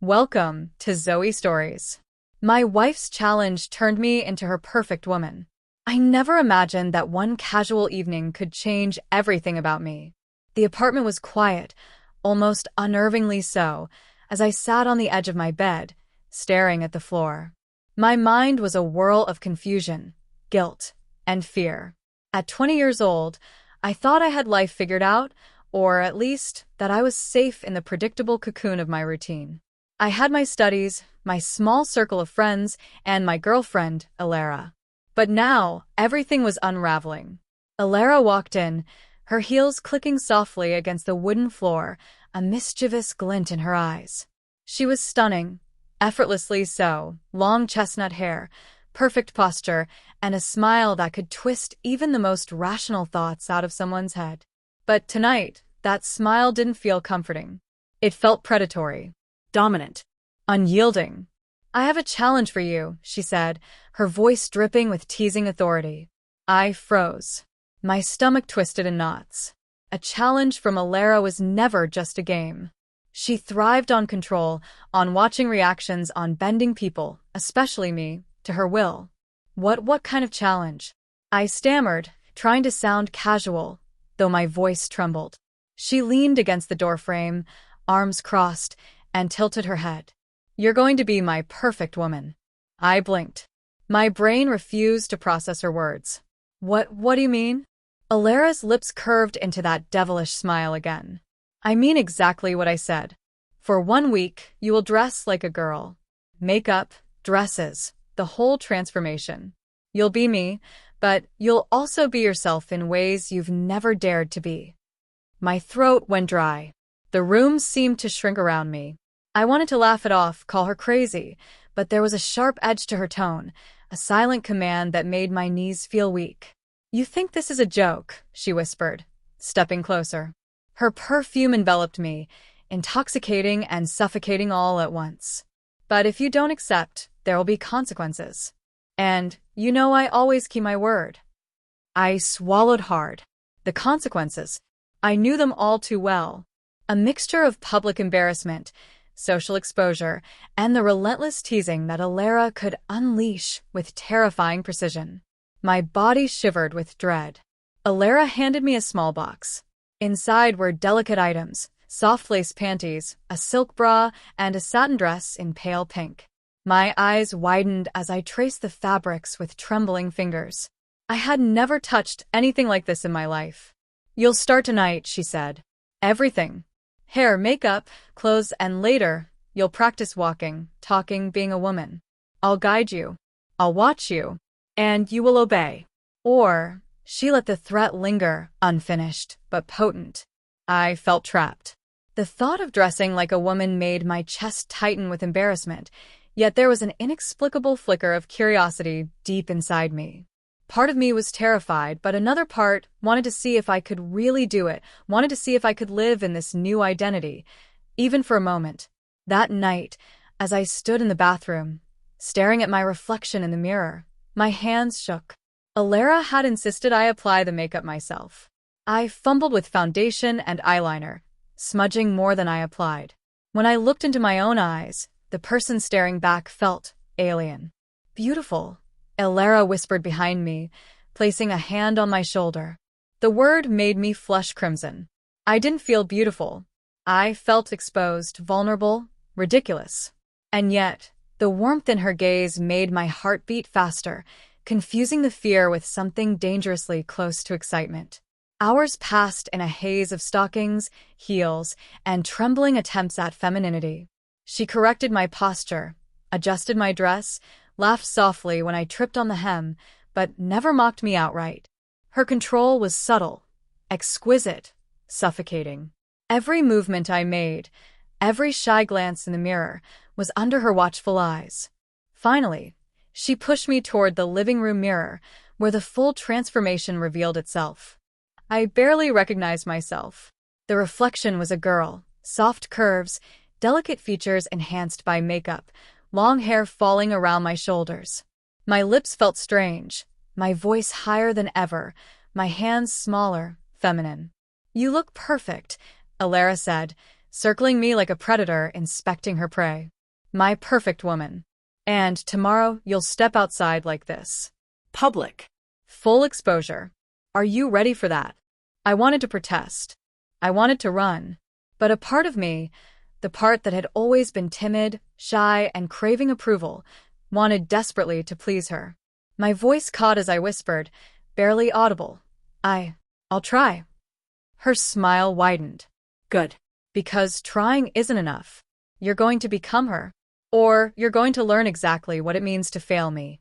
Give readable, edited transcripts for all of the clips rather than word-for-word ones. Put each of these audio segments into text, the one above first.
Welcome to Zoe Stories. My wife's challenge turned me into her perfect woman. I never imagined that one casual evening could change everything about me. The apartment was quiet, almost unnervingly so, as I sat on the edge of my bed, staring at the floor. My mind was a whirl of confusion, guilt, and fear. At 20 years old, I thought I had life figured out, or at least that I was safe in the predictable cocoon of my routine. I had my studies, my small circle of friends, and my girlfriend, Alara. But now, everything was unraveling. Alara walked in, her heels clicking softly against the wooden floor, a mischievous glint in her eyes. She was stunning, effortlessly so, long chestnut hair, perfect posture, and a smile that could twist even the most rational thoughts out of someone's head. But tonight, that smile didn't feel comforting. It felt predatory. Dominant. Unyielding. "I have a challenge for you," she said, her voice dripping with teasing authority. I froze. My stomach twisted in knots. A challenge from Alara was never just a game. She thrived on control, on watching reactions, on bending people, especially me, to her will. What kind of challenge? I stammered, trying to sound casual, though my voice trembled. She leaned against the doorframe, arms crossed, and tilted her head. "You're going to be my perfect woman." I blinked. My brain refused to process her words. What do you mean?" Alara's lips curved into that devilish smile again. "I mean exactly what I said. For 1 week, you will dress like a girl. Makeup, dresses, the whole transformation. You'll be me, but you'll also be yourself in ways you've never dared to be." My throat went dry. The room seemed to shrink around me. I wanted to laugh it off, call her crazy, but there was a sharp edge to her tone, a silent command that made my knees feel weak. "You think this is a joke," she whispered, stepping closer. Her perfume enveloped me, intoxicating and suffocating all at once. "But if you don't accept, there will be consequences. And, you know, I always keep my word." I swallowed hard. The consequences. I knew them all too well. A mixture of public embarrassment, social exposure, and the relentless teasing that Alara could unleash with terrifying precision. My body shivered with dread. Alara handed me a small box. Inside were delicate items, soft lace panties, a silk bra, and a satin dress in pale pink. My eyes widened as I traced the fabrics with trembling fingers. I had never touched anything like this in my life. "You'll start tonight," she said. "Everything. Hair, makeup, clothes, and later, you'll practice walking, talking, being a woman. I'll guide you. I'll watch you. And you will obey." Or, she let the threat linger, unfinished, but potent. I felt trapped. The thought of dressing like a woman made my chest tighten with embarrassment, yet there was an inexplicable flicker of curiosity deep inside me. Part of me was terrified, but another part wanted to see if I could really do it, wanted to see if I could live in this new identity, even for a moment. That night, as I stood in the bathroom, staring at my reflection in the mirror, my hands shook. Alara had insisted I apply the makeup myself. I fumbled with foundation and eyeliner, smudging more than I applied. When I looked into my own eyes, the person staring back felt alien. "Beautiful," Alara whispered behind me, placing a hand on my shoulder. The word made me flush crimson. I didn't feel beautiful. I felt exposed, vulnerable, ridiculous. And yet, the warmth in her gaze made my heart beat faster, confusing the fear with something dangerously close to excitement. Hours passed in a haze of stockings, heels, and trembling attempts at femininity. She corrected my posture, adjusted my dress, laughed softly when I tripped on the hem, but never mocked me outright. Her control was subtle, exquisite, suffocating. Every movement I made, every shy glance in the mirror, was under her watchful eyes. Finally, she pushed me toward the living room mirror, where the full transformation revealed itself. I barely recognized myself. The reflection was a girl, soft curves, delicate features enhanced by makeup, long hair falling around my shoulders. My lips felt strange, my voice higher than ever, my hands smaller, feminine. "You look perfect," Alara said, circling me like a predator inspecting her prey. My perfect woman. And tomorrow you'll step outside like this. Public. Full exposure. Are you ready for that? I wanted to protest. I wanted to run. But a part of me, the part that had always been timid, shy, and craving approval, wanted desperately to please her. My voice caught as I whispered, barely audible. I'll try. Her smile widened. Good. Because trying isn't enough. You're going to become her. Or you're going to learn exactly what it means to fail me.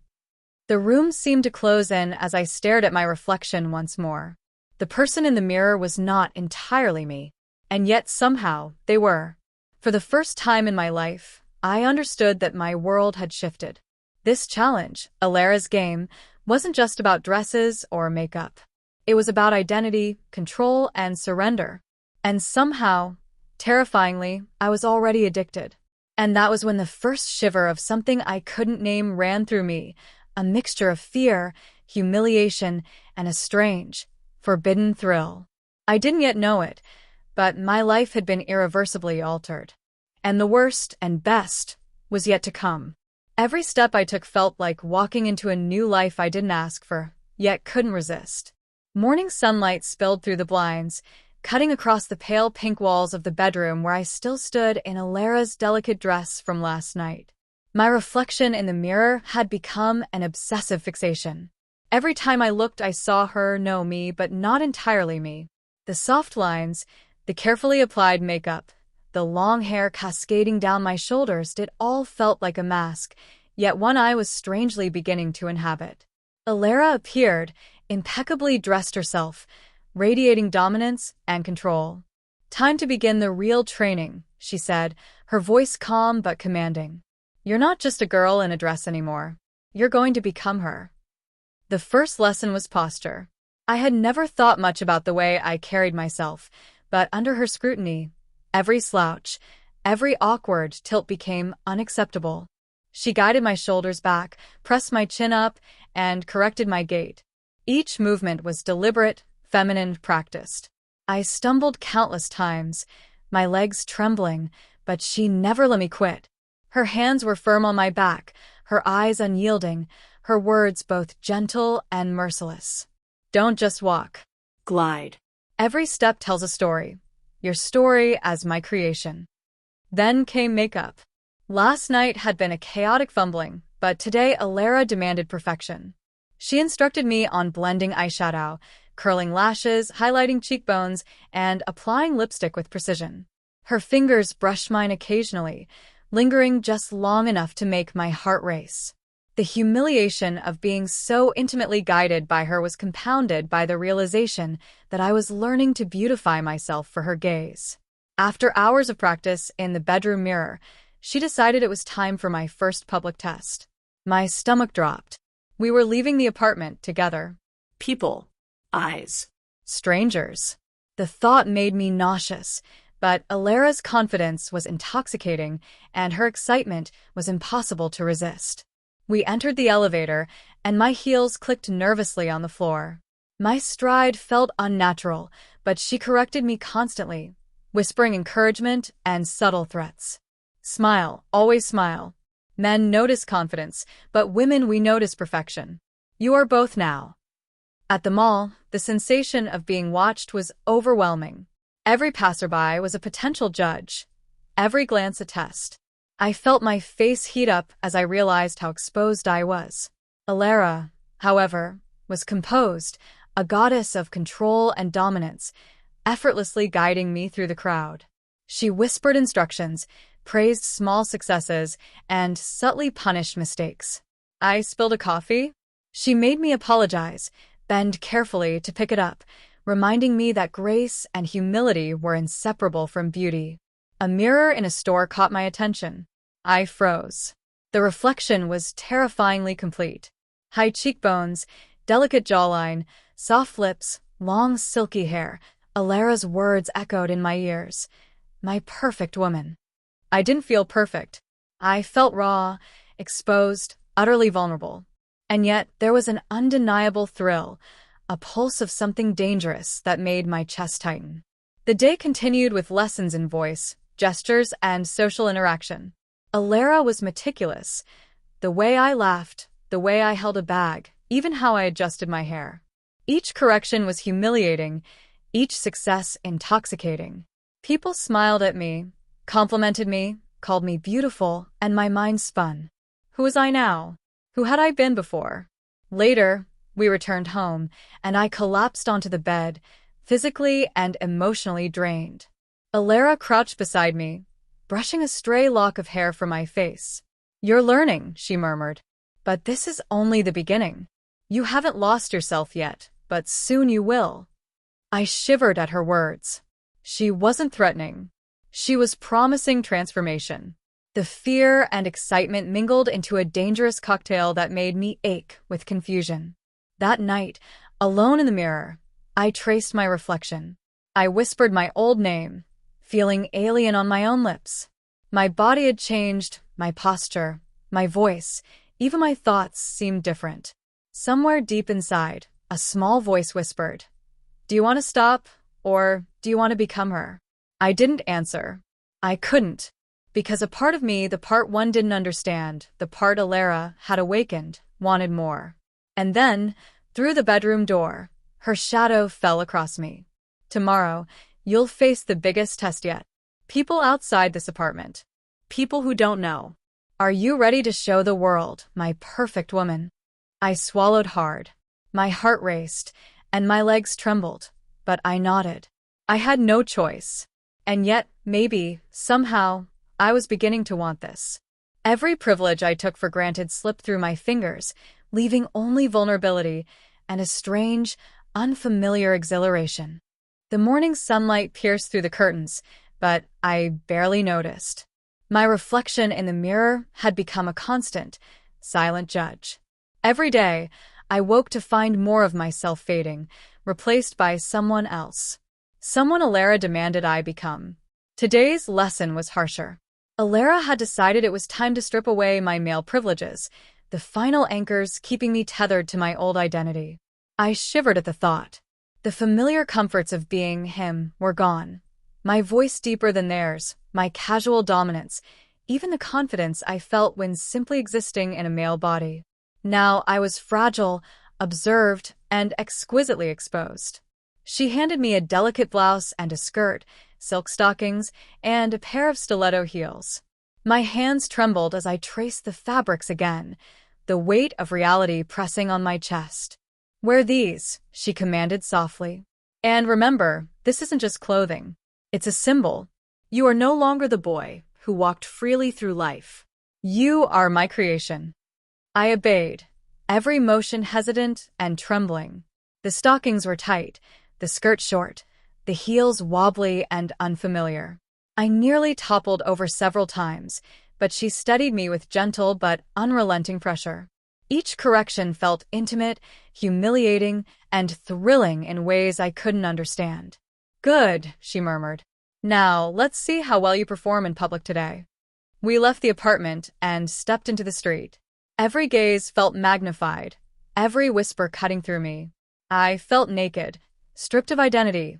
The room seemed to close in as I stared at my reflection once more. The person in the mirror was not entirely me, and yet somehow they were. For the first time in my life, I understood that my world had shifted. This challenge, Alara's game, wasn't just about dresses or makeup. It was about identity, control, and surrender. And somehow, terrifyingly, I was already addicted. And that was when the first shiver of something I couldn't name ran through me, a mixture of fear, humiliation, and a strange, forbidden thrill. I didn't yet know it, but my life had been irreversibly altered. And the worst and best was yet to come. Every step I took felt like walking into a new life I didn't ask for, yet couldn't resist. Morning sunlight spilled through the blinds, cutting across the pale pink walls of the bedroom where I still stood in Alara's delicate dress from last night. My reflection in the mirror had become an obsessive fixation. Every time I looked, I saw her, no me, but not entirely me. The soft lines, the carefully applied makeup, the long hair cascading down my shoulders, it all felt like a mask, yet one I was strangely beginning to inhabit. Alara appeared, impeccably dressed herself, radiating dominance and control. Time to begin the real training, she said, her voice calm but commanding. You're not just a girl in a dress anymore. You're going to become her. The first lesson was posture. I had never thought much about the way I carried myself, but under her scrutiny, every slouch, every awkward tilt became unacceptable. She guided my shoulders back, pressed my chin up, and corrected my gait. Each movement was deliberate, feminine, practiced. I stumbled countless times, my legs trembling, but she never let me quit. Her hands were firm on my back, her eyes unyielding, her words both gentle and merciless. Don't just walk. Glide. Every step tells a story. Your story as my creation. Then came makeup. Last night had been a chaotic fumbling, but today Alara demanded perfection. She instructed me on blending eyeshadow, curling lashes, highlighting cheekbones, and applying lipstick with precision. Her fingers brushed mine occasionally, lingering just long enough to make my heart race. The humiliation of being so intimately guided by her was compounded by the realization that I was learning to beautify myself for her gaze. After hours of practice in the bedroom mirror, she decided it was time for my first public test. My stomach dropped. We were leaving the apartment together. People. Eyes. Strangers. The thought made me nauseous, but Alara's confidence was intoxicating, and her excitement was impossible to resist. We entered the elevator, and my heels clicked nervously on the floor. My stride felt unnatural, but she corrected me constantly, whispering encouragement and subtle threats. Smile, always smile. Men notice confidence, but women, we notice perfection. You are both now. At the mall, the sensation of being watched was overwhelming. Every passerby was a potential judge, every glance a test. I felt my face heat up as I realized how exposed I was. Alara, however, was composed, a goddess of control and dominance, effortlessly guiding me through the crowd. She whispered instructions, praised small successes, and subtly punished mistakes. I spilled a coffee. She made me apologize, bend carefully to pick it up, reminding me that grace and humility were inseparable from beauty. A mirror in a store caught my attention. I froze. The reflection was terrifyingly complete. High cheekbones, delicate jawline, soft lips, long silky hair. Alara's words echoed in my ears. My perfect woman. I didn't feel perfect. I felt raw, exposed, utterly vulnerable. And yet there was an undeniable thrill, a pulse of something dangerous that made my chest tighten. The day continued with lessons in voice, gestures, and social interaction. Alara was meticulous. The way I laughed, the way I held a bag, even how I adjusted my hair. Each correction was humiliating, each success intoxicating. People smiled at me, complimented me, called me beautiful, and my mind spun. Who was I now? Who had I been before? Later, we returned home, and I collapsed onto the bed, physically and emotionally drained. Alara crouched beside me, brushing a stray lock of hair from my face. "You're learning," she murmured. "But this is only the beginning. You haven't lost yourself yet, but soon you will." I shivered at her words. She wasn't threatening. She was promising transformation. The fear and excitement mingled into a dangerous cocktail that made me ache with confusion. That night, alone in the mirror, I traced my reflection. I whispered my old name, feeling alien on my own lips. My body had changed, my posture, my voice, even my thoughts seemed different. Somewhere deep inside, a small voice whispered, "Do you want to stop, or do you want to become her?" I didn't answer. I couldn't, because a part of me, the part one didn't understand, the part Alara had awakened, wanted more. And then, through the bedroom door, her shadow fell across me. "Tomorrow, you'll face the biggest test yet. People outside this apartment. People who don't know. Are you ready to show the world, my perfect woman?" I swallowed hard. My heart raced, and my legs trembled, but I nodded. I had no choice. And yet, maybe, somehow, I was beginning to want this. Every privilege I took for granted slipped through my fingers, leaving only vulnerability and a strange, unfamiliar exhilaration. The morning sunlight pierced through the curtains, but I barely noticed. My reflection in the mirror had become a constant, silent judge. Every day, I woke to find more of myself fading, replaced by someone else. Someone Alara demanded I become. Today's lesson was harsher. Alara had decided it was time to strip away my male privileges, the final anchors keeping me tethered to my old identity. I shivered at the thought. The familiar comforts of being him were gone. My voice deeper than theirs, my casual dominance, even the confidence I felt when simply existing in a male body. Now I was fragile, observed, and exquisitely exposed. She handed me a delicate blouse and a skirt, silk stockings, and a pair of stiletto heels. My hands trembled as I traced the fabrics again, the weight of reality pressing on my chest. "Wear these," she commanded softly. "And remember, this isn't just clothing. It's a symbol. You are no longer the boy who walked freely through life. You are my creation." I obeyed, every motion hesitant and trembling. The stockings were tight, the skirt short, the heels wobbly and unfamiliar. I nearly toppled over several times, but she steadied me with gentle but unrelenting pressure. Each correction felt intimate, humiliating, and thrilling in ways I couldn't understand. "Good," she murmured. "Now, let's see how well you perform in public today." We left the apartment and stepped into the street. Every gaze felt magnified, every whisper cutting through me. I felt naked, stripped of identity,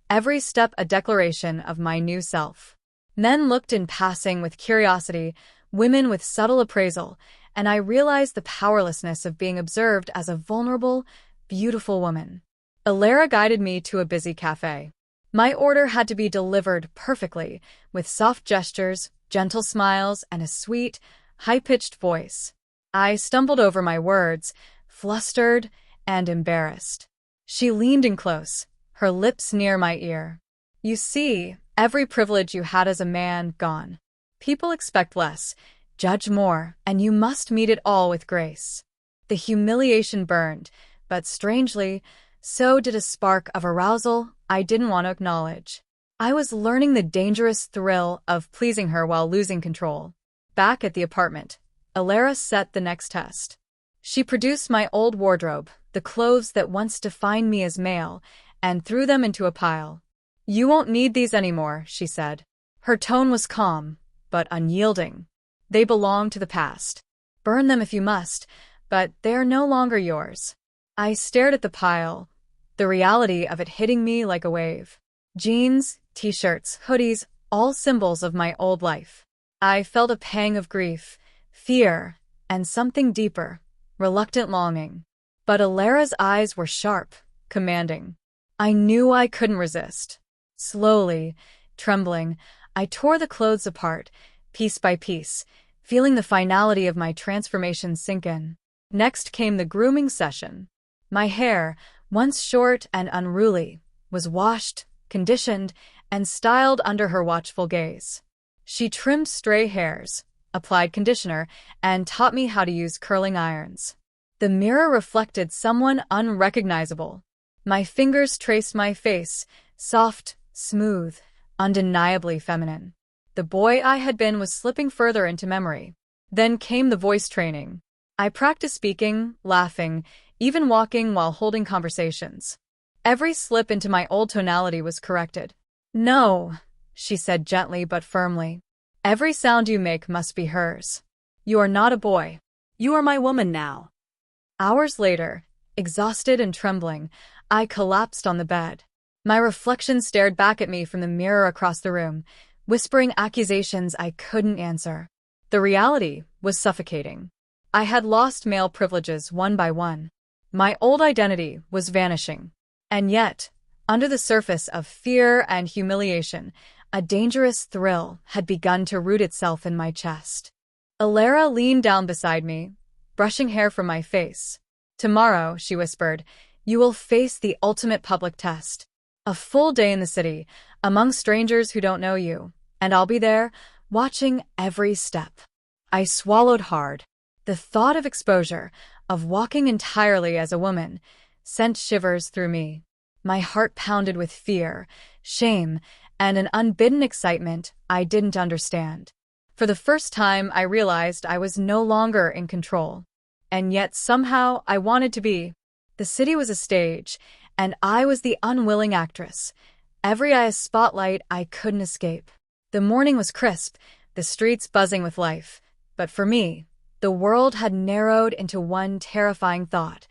every step a declaration of my new self. Men looked in passing with curiosity, women with subtle appraisal, and I realized the powerlessness of being observed as a vulnerable, beautiful woman. Alara guided me to a busy cafe. My order had to be delivered perfectly, with soft gestures, gentle smiles, and a sweet, high-pitched voice. I stumbled over my words, flustered and embarrassed. She leaned in close, her lips near my ear. "You see, every privilege you had as a man gone. People expect less, judge more, and you must meet it all with grace." The humiliation burned, but strangely, so did a spark of arousal I didn't want to acknowledge. I was learning the dangerous thrill of pleasing her while losing control. Back at the apartment, Alara set the next test. She produced my old wardrobe, the clothes that once defined me as male, and threw them into a pile. "You won't need these anymore," she said. Her tone was calm, but unyielding. "They belong to the past. Burn them if you must, but they are no longer yours." I stared at the pile, the reality of it hitting me like a wave. Jeans, t-shirts, hoodies, all symbols of my old life. I felt a pang of grief, fear, and something deeper, reluctant longing. But Alara's eyes were sharp, commanding. I knew I couldn't resist. Slowly, trembling, I tore the clothes apart, piece by piece, feeling the finality of my transformation sink in. Next came the grooming session. My hair, once short and unruly, was washed, conditioned, and styled under her watchful gaze. She trimmed stray hairs, applied conditioner, and taught me how to use curling irons. The mirror reflected someone unrecognizable. My fingers traced my face, soft, smooth, undeniably feminine. The boy I had been was slipping further into memory. Then came the voice training. I practiced speaking, laughing, even walking while holding conversations. Every slip into my old tonality was corrected. "No," she said gently but firmly. "Every sound you make must be hers. You are not a boy. You are my woman now." Hours later, exhausted and trembling, I collapsed on the bed. My reflection stared back at me from the mirror across the room, whispering accusations I couldn't answer. The reality was suffocating. I had lost male privileges one by one. My old identity was vanishing. And yet, under the surface of fear and humiliation, a dangerous thrill had begun to root itself in my chest. Alara leaned down beside me, brushing hair from my face. "Tomorrow," she whispered, "you will face the ultimate public test. A full day in the city, among strangers who don't know you, and I'll be there, watching every step." I swallowed hard. The thought of exposure, of walking entirely as a woman, sent shivers through me. My heart pounded with fear, shame, and an unbidden excitement I didn't understand. For the first time, I realized I was no longer in control. And yet somehow I wanted to be. The city was a stage, and I was the unwilling actress. Every eye's spotlight I couldn't escape. The morning was crisp, the streets buzzing with life. But for me, the world had narrowed into one terrifying thought.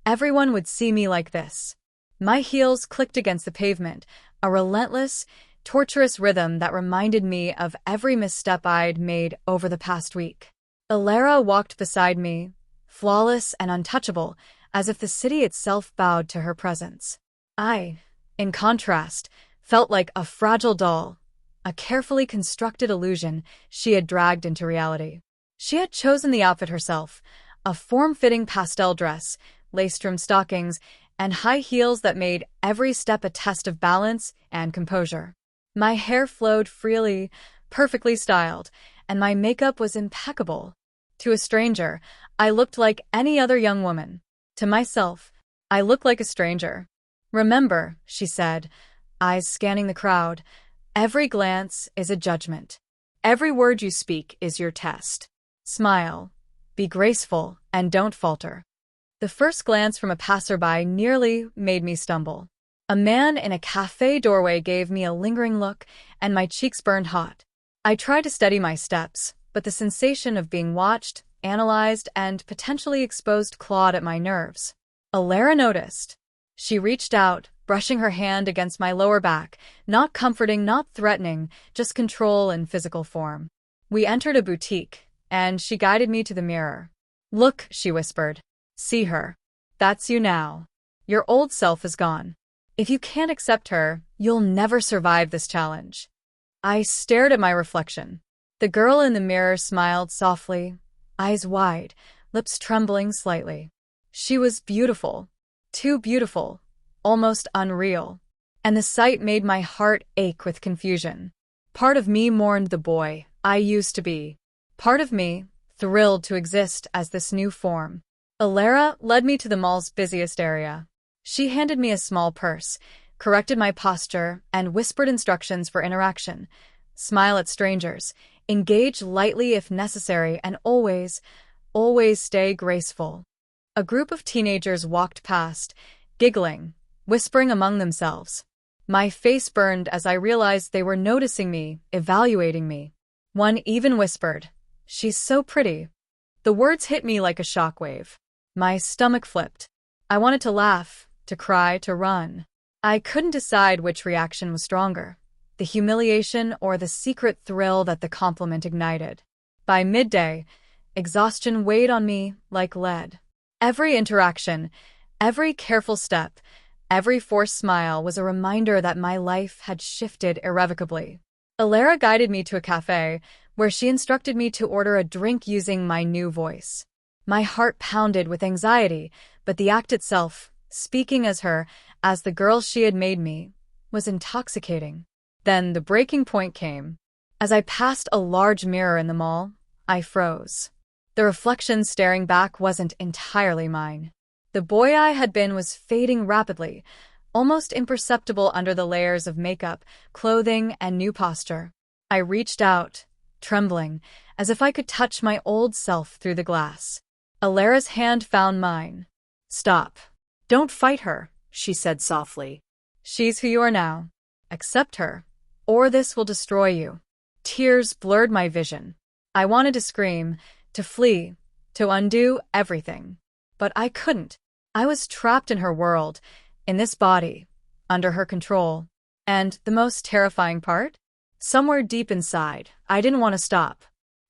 Everyone would see me like this. My heels clicked against the pavement, a relentless, torturous rhythm that reminded me of every misstep I'd made over the past week. Alara walked beside me, flawless and untouchable, as if the city itself bowed to her presence. I, in contrast, felt like a fragile doll, a carefully constructed illusion she had dragged into reality. She had chosen the outfit herself, a form-fitting pastel dress, lace-trimmed stockings, and high heels that made every step a test of balance and composure. My hair flowed freely, perfectly styled, and my makeup was impeccable. To a stranger, I looked like any other young woman. To myself, I looked like a stranger. "Remember," she said, eyes scanning the crowd, "every glance is a judgment. Every word you speak is your test. Smile, be graceful, and don't falter." The first glance from a passerby nearly made me stumble. A man in a cafe doorway gave me a lingering look, and my cheeks burned hot. I tried to steady my steps, but the sensation of being watched, analyzed, and potentially exposed clawed at my nerves. Alara noticed. She reached out, brushing her hand against my lower back, not comforting, not threatening, just control in physical form. We entered a boutique, and she guided me to the mirror. "Look," she whispered. "See her. That's you now. Your old self is gone. If you can't accept her, you'll never survive this challenge." I stared at my reflection. The girl in the mirror smiled softly, eyes wide, lips trembling slightly. She was beautiful. Too beautiful. Almost unreal. And the sight made my heart ache with confusion. Part of me mourned the boy I used to be. Part of me thrilled to exist as this new form. Alara led me to the mall's busiest area. She handed me a small purse, corrected my posture, and whispered instructions for interaction. Smile at strangers, engage lightly if necessary, and always stay graceful. A group of teenagers walked past, giggling, whispering among themselves. My face burned as I realized they were noticing me, evaluating me. One even whispered, "She's so pretty." The words hit me like a shockwave. My stomach flipped. I wanted to laugh, to cry, to run. I couldn't decide which reaction was stronger. the humiliation, or the secret thrill that the compliment ignited. By midday, exhaustion weighed on me like lead. Every interaction, every careful step, every forced smile was a reminder that my life had shifted irrevocably. Alara guided me to a cafe, where she instructed me to order a drink using my new voice. My heart pounded with anxiety, but the act itself, speaking as her, as the girl she had made me, was intoxicating. Then the breaking point came. As I passed a large mirror in the mall, I froze. The reflection staring back wasn't entirely mine. The boy I had been was fading rapidly, almost imperceptible under the layers of makeup, clothing, and new posture. I reached out, trembling, as if I could touch my old self through the glass. Alara's hand found mine. "Stop. Don't fight her," she said softly. "She's who you are now. Accept her, or this will destroy you." Tears blurred my vision. I wanted to scream, to flee, to undo everything. But I couldn't. I was trapped in her world, in this body, under her control. And the most terrifying part? Somewhere deep inside, I didn't want to stop.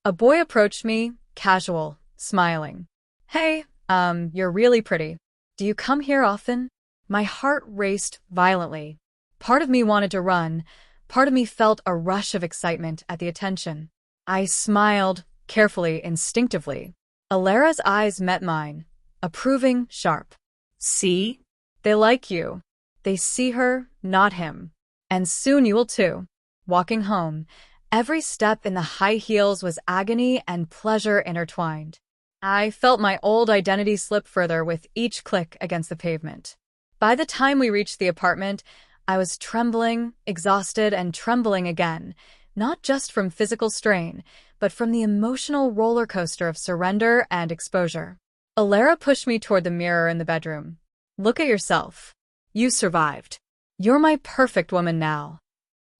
A boy approached me, casual, smiling. "Hey, you're really pretty. Do you come here often?" My heart raced violently. Part of me wanted to run. Part of me felt a rush of excitement at the attention. I smiled, carefully, instinctively. Alara's eyes met mine, approving, sharp. "See? They like you. They see her, not him. And soon you will too." Walking home, every step in the high heels was agony and pleasure intertwined. I felt my old identity slip further with each click against the pavement. By the time we reached the apartment, I was trembling, exhausted, and trembling again, not just from physical strain, but from the emotional roller coaster of surrender and exposure. Alara pushed me toward the mirror in the bedroom. "Look at yourself. You survived. You're my perfect woman now."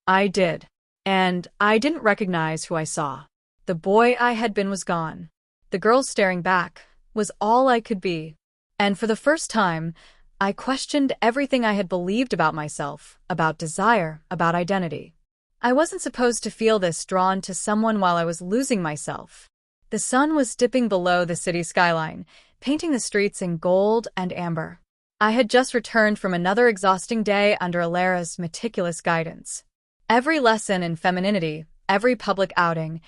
I did. And I didn't recognize who I saw. The boy I had been was gone. The girl staring back was all I could be. And for the first time, I questioned everything I had believed about myself, about desire, about identity. I wasn't supposed to feel this drawn to someone while I was losing myself. The sun was dipping below the city skyline, painting the streets in gold and amber. I had just returned from another exhausting day under Alara's meticulous guidance. Every lesson in femininity, every public outing,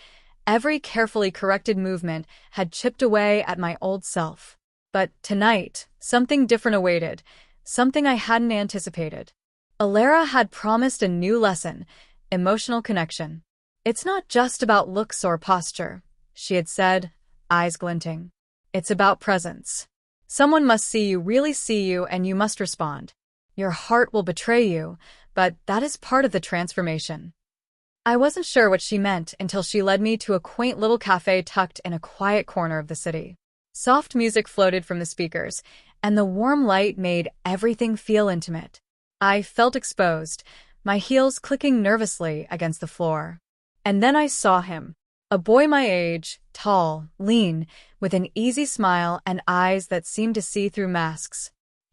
every carefully corrected movement had chipped away at my old self. But tonight, something different awaited, something I hadn't anticipated. Alara had promised a new lesson, emotional connection. "It's not just about looks or posture," she had said, eyes glinting. "It's about presence. Someone must see you, really see you, and you must respond. Your heart will betray you, but that is part of the transformation." I wasn't sure what she meant until she led me to a quaint little cafe tucked in a quiet corner of the city. Soft music floated from the speakers, and the warm light made everything feel intimate. I felt exposed, my heels clicking nervously against the floor. And then I saw him. A boy my age, tall, lean, with an easy smile and eyes that seemed to see through masks.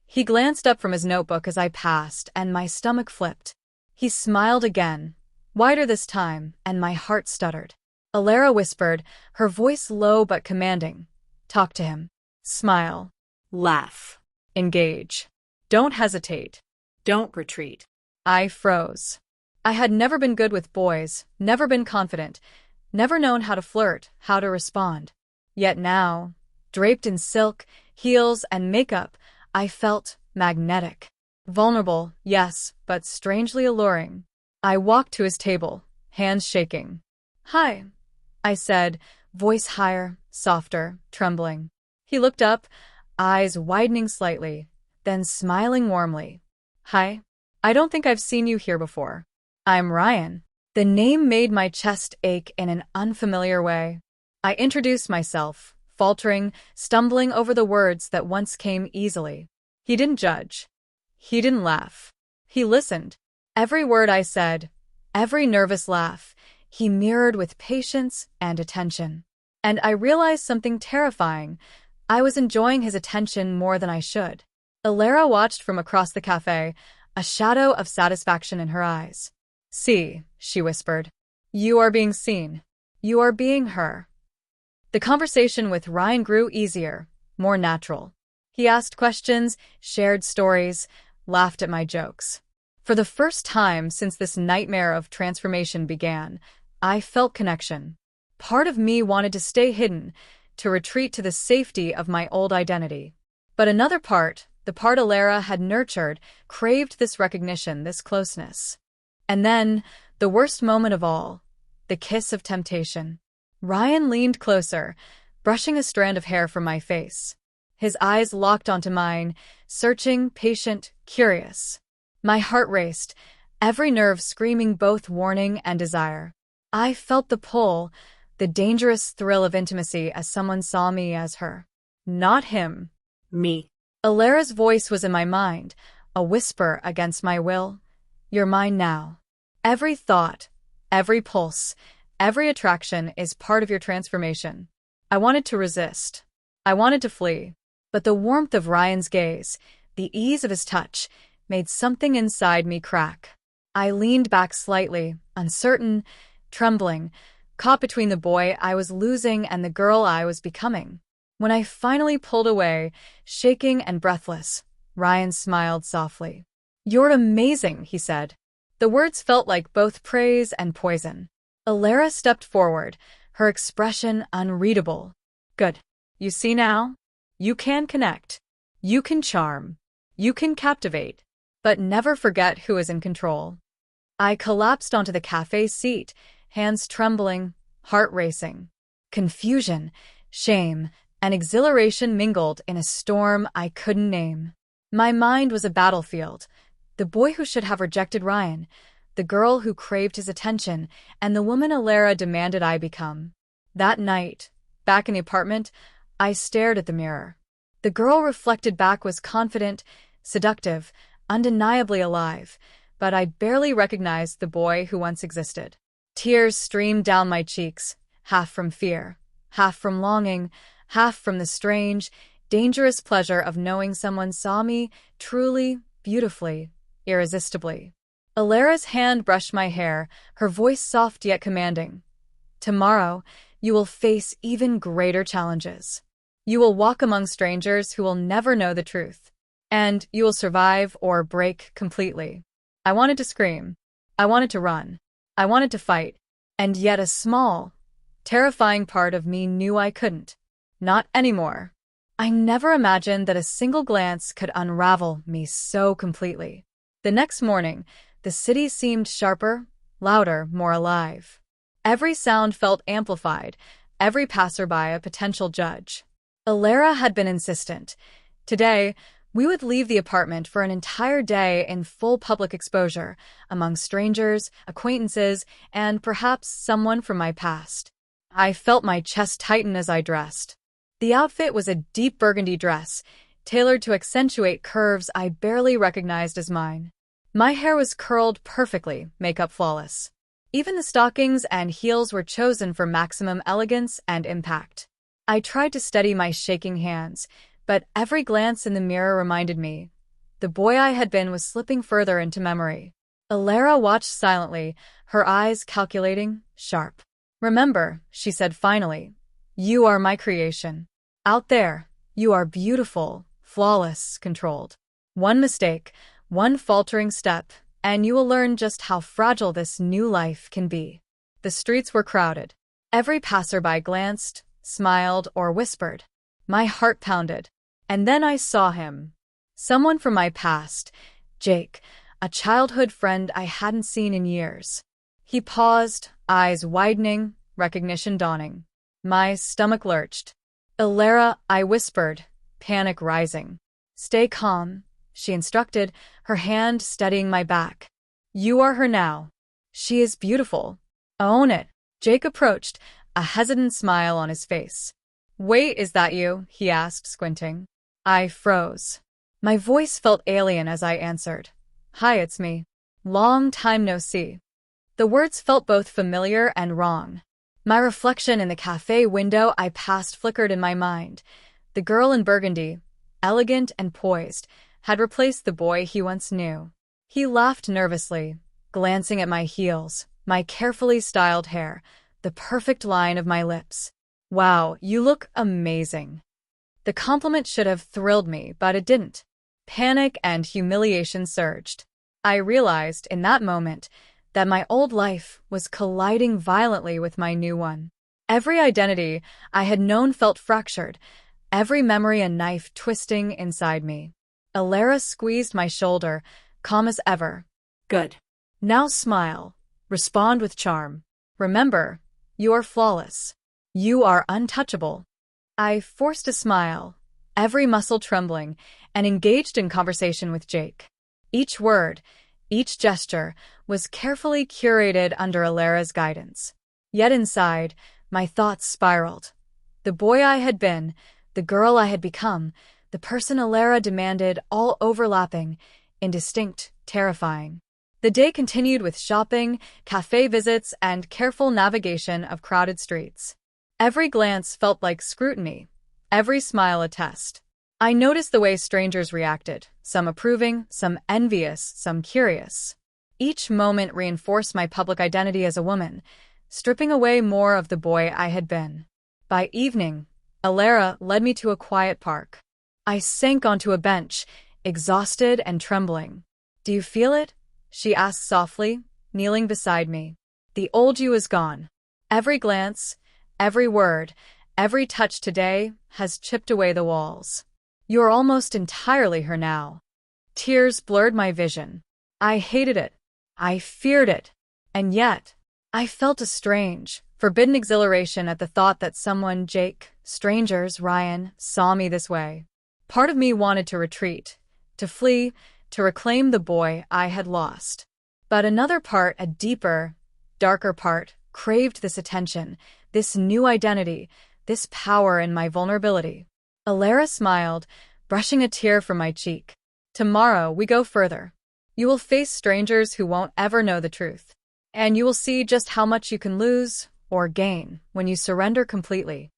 He glanced up from his notebook as I passed, and my stomach flipped. He smiled again, wider this time, and my heart stuttered. Alara whispered, her voice low but commanding. "Talk to him. Smile. Laugh. Engage. Don't hesitate. Don't retreat." I froze. I had never been good with boys, never been confident, never known how to flirt, how to respond. Yet now, draped in silk, heels, and makeup, I felt magnetic. Vulnerable, yes, but strangely alluring. I walked to his table, hands shaking. "Hi," I said, voice higher, softer, trembling. He looked up, eyes widening slightly, then smiling warmly. "Hi. I don't think I've seen you here before. I'm Ryan." The name made my chest ache in an unfamiliar way. I introduced myself, faltering, stumbling over the words that once came easily. He didn't judge. He didn't laugh. He listened. Every word I said, every nervous laugh, he mirrored with patience and attention. And I realized something terrifying. I was enjoying his attention more than I should. Alara watched from across the cafe, a shadow of satisfaction in her eyes. See, she whispered. You are being seen. You are being her. The conversation with Ryan grew easier, more natural. He asked questions, shared stories, laughed at my jokes. For the first time since this nightmare of transformation began, I felt connection. Part of me wanted to stay hidden, to retreat to the safety of my old identity. But another part, the part Alara had nurtured, craved this recognition, this closeness. And then, the worst moment of all, the kiss of temptation. Ryan leaned closer, brushing a strand of hair from my face. His eyes locked onto mine, searching, patient, curious. My heart raced, every nerve screaming both warning and desire. I felt the pull, the dangerous thrill of intimacy as someone saw me as her. Not him. Me. Alara's voice was in my mind, a whisper against my will. You're mine now. Every thought, every pulse, every attraction is part of your transformation. I wanted to resist. I wanted to flee. But the warmth of Ryan's gaze, the ease of his touch, made something inside me crack. I leaned back slightly, uncertain, trembling, caught between the boy I was losing and the girl I was becoming. When I finally pulled away, shaking and breathless, Ryan smiled softly. You're amazing, he said. The words felt like both praise and poison. Alara stepped forward, her expression unreadable. Good. You see now? You can connect. You can charm. You can captivate. But never forget who is in control. I collapsed onto the cafe seat, hands trembling, heart racing. Confusion, shame, and exhilaration mingled in a storm I couldn't name. My mind was a battlefield. The boy who should have rejected Ryan, the girl who craved his attention, and the woman Alara demanded I become. That night, back in the apartment, I stared at the mirror. The girl reflected back was confident, seductive, undeniably alive, but I barely recognized the boy who once existed. Tears streamed down my cheeks, half from fear, half from longing, half from the strange, dangerous pleasure of knowing someone saw me truly, beautifully, irresistibly. Alara's hand brushed my hair, her voice soft yet commanding. Tomorrow, you will face even greater challenges. You will walk among strangers who will never know the truth. And you will survive or break completely. I wanted to scream. I wanted to run. I wanted to fight. And yet a small, terrifying part of me knew I couldn't. Not anymore. I never imagined that a single glance could unravel me so completely. The next morning, the city seemed sharper, louder, more alive. Every sound felt amplified, every passerby a potential judge. Alara had been insistent. Today, we would leave the apartment for an entire day in full public exposure, among strangers, acquaintances, and perhaps someone from my past. I felt my chest tighten as I dressed. The outfit was a deep burgundy dress, tailored to accentuate curves I barely recognized as mine. My hair was curled perfectly, makeup flawless. Even the stockings and heels were chosen for maximum elegance and impact. I tried to steady my shaking hands, but every glance in the mirror reminded me. The boy I had been was slipping further into memory. Alara watched silently, her eyes calculating, sharp. Remember, she said finally, you are my creation. Out there, you are beautiful, flawless, controlled. One mistake, one faltering step, and you will learn just how fragile this new life can be. The streets were crowded. Every passerby glanced, smiled, or whispered. My heart pounded. And then I saw him. Someone from my past, Jake, a childhood friend I hadn't seen in years. He paused, eyes widening, recognition dawning. My stomach lurched. Alara, I whispered, panic rising. Stay calm, she instructed, her hand steadying my back. You are her now. She is beautiful. Own it. Jake approached, a hesitant smile on his face. Wait, is that you? He asked, squinting. I froze. My voice felt alien as I answered. Hi, it's me. Long time no see. The words felt both familiar and wrong. My reflection in the cafe window I passed flickered in my mind. The girl in burgundy, elegant and poised, had replaced the boy he once knew. He laughed nervously, glancing at my heels, my carefully styled hair, the perfect line of my lips. "Wow, you look amazing." The compliment should have thrilled me, but it didn't. Panic and humiliation surged. I realized in that moment that my old life was colliding violently with my new one. Every identity I had known felt fractured, every memory a knife twisting inside me. Alara squeezed my shoulder, calm as ever. Good. "Now smile. Respond with charm. Remember, you are flawless. You are untouchable." I forced a smile, every muscle trembling, and engaged in conversation with Jake. Each word, each gesture, was carefully curated under Alara's guidance. Yet inside, my thoughts spiraled. The boy I had been, the girl I had become, the person Alara demanded, all overlapping, indistinct, terrifying. The day continued with shopping, cafe visits, and careful navigation of crowded streets. Every glance felt like scrutiny, every smile a test. I noticed the way strangers reacted, some approving, some envious, some curious. Each moment reinforced my public identity as a woman, stripping away more of the boy I had been. By evening, Alara led me to a quiet park. I sank onto a bench, exhausted and trembling. "Do you feel it?" she asked softly, kneeling beside me. "The old you is gone. Every glance, every word, every touch today has chipped away the walls. You're almost entirely her now." Tears blurred my vision. I hated it. I feared it. And yet, I felt a strange, forbidden exhilaration at the thought that someone, Jake, strangers, Ryan, saw me this way. Part of me wanted to retreat, to flee, to reclaim the boy I had lost. But another part, a deeper, darker part, craved this attention, this new identity, this power in my vulnerability. Alara smiled, brushing a tear from my cheek. "Tomorrow we go further. You will face strangers who won't ever know the truth. And you will see just how much you can lose or gain when you surrender completely."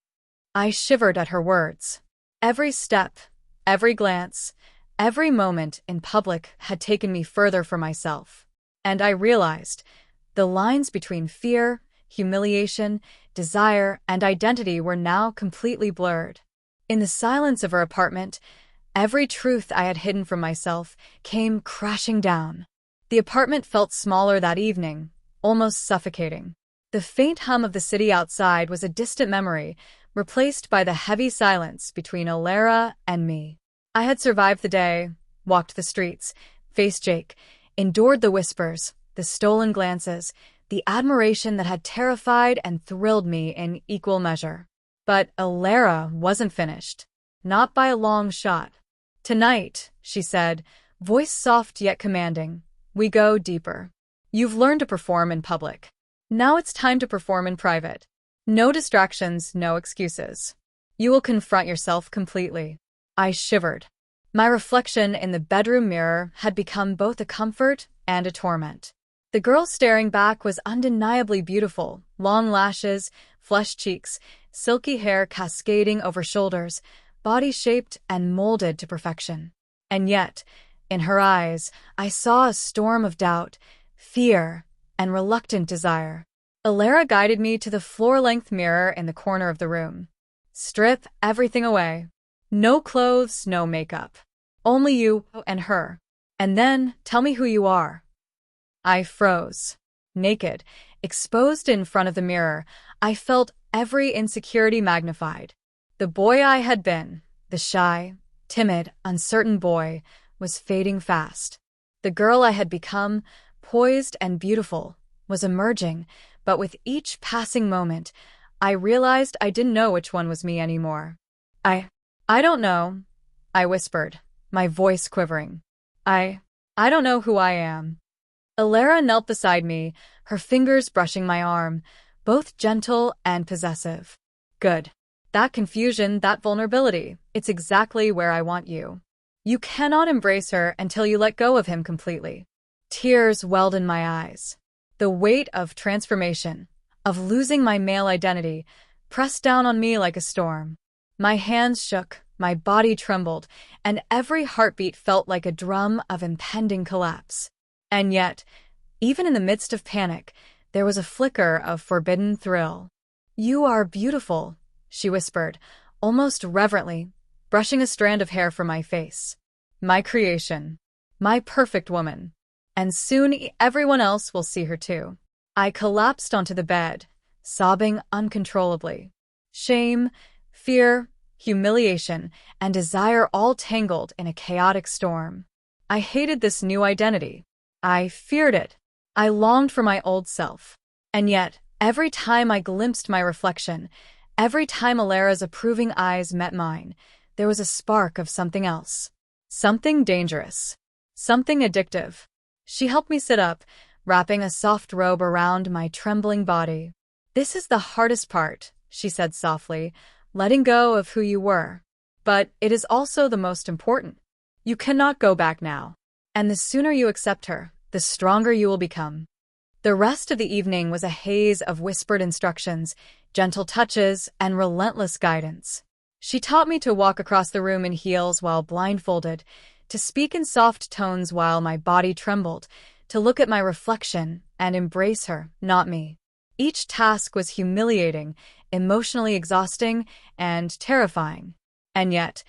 I shivered at her words. Every step, every glance, every moment in public had taken me further from myself. And I realized the lines between fear, humiliation, desire, and identity were now completely blurred. In the silence of her apartment, every truth I had hidden from myself came crashing down. The apartment felt smaller that evening, almost suffocating. The faint hum of the city outside was a distant memory, replaced by the heavy silence between Alara and me. I had survived the day, walked the streets, faced Jake, endured the whispers, the stolen glances, the admiration that had terrified and thrilled me in equal measure. But Alara wasn't finished. Not by a long shot. "Tonight," she said, voice soft yet commanding, "we go deeper. You've learned to perform in public. Now it's time to perform in private. No distractions, no excuses. You will confront yourself completely." I shivered. My reflection in the bedroom mirror had become both a comfort and a torment. The girl staring back was undeniably beautiful, long lashes, flushed cheeks, silky hair cascading over shoulders, body shaped and molded to perfection. And yet, in her eyes, I saw a storm of doubt, fear, and reluctant desire. Alara guided me to the floor-length mirror in the corner of the room. "Strip everything away. No clothes, no makeup. Only you and her. And then tell me who you are." I froze. Naked, exposed in front of the mirror, I felt every insecurity magnified. The boy I had been, the shy, timid, uncertain boy, was fading fast. The girl I had become, poised and beautiful, was emerging, but with each passing moment, I realized I didn't know which one was me anymore. I don't know," I whispered, my voice quivering. I don't know who I am." Alara knelt beside me, her fingers brushing my arm, both gentle and possessive. "Good. That confusion, that vulnerability, it's exactly where I want you. You cannot embrace her until you let go of him completely." Tears welled in my eyes. The weight of transformation, of losing my male identity, pressed down on me like a storm. My hands shook, my body trembled, and every heartbeat felt like a drum of impending collapse. And yet, Even in the midst of panic, there was a flicker of forbidden thrill. "You are beautiful," she whispered, almost reverently, brushing a strand of hair from my face. "My creation. My perfect woman. And soon everyone else will see her too." I collapsed onto the bed, sobbing uncontrollably. Shame, fear, humiliation, and desire all tangled in a chaotic storm. I hated this new identity. I feared it. I longed for my old self. And yet, every time I glimpsed my reflection, every time Alara's approving eyes met mine, there was a spark of something else. Something dangerous. Something addictive. She helped me sit up, wrapping a soft robe around my trembling body. "This is the hardest part," she said softly, "letting go of who you were. But it is also the most important. You cannot go back now. And the sooner you accept her, the stronger you will become." The rest of the evening was a haze of whispered instructions, gentle touches, and relentless guidance. She taught me to walk across the room in heels while blindfolded, to speak in soft tones while my body trembled, to look at my reflection and embrace her, not me. Each task was humiliating, emotionally exhausting, and terrifying. And yet,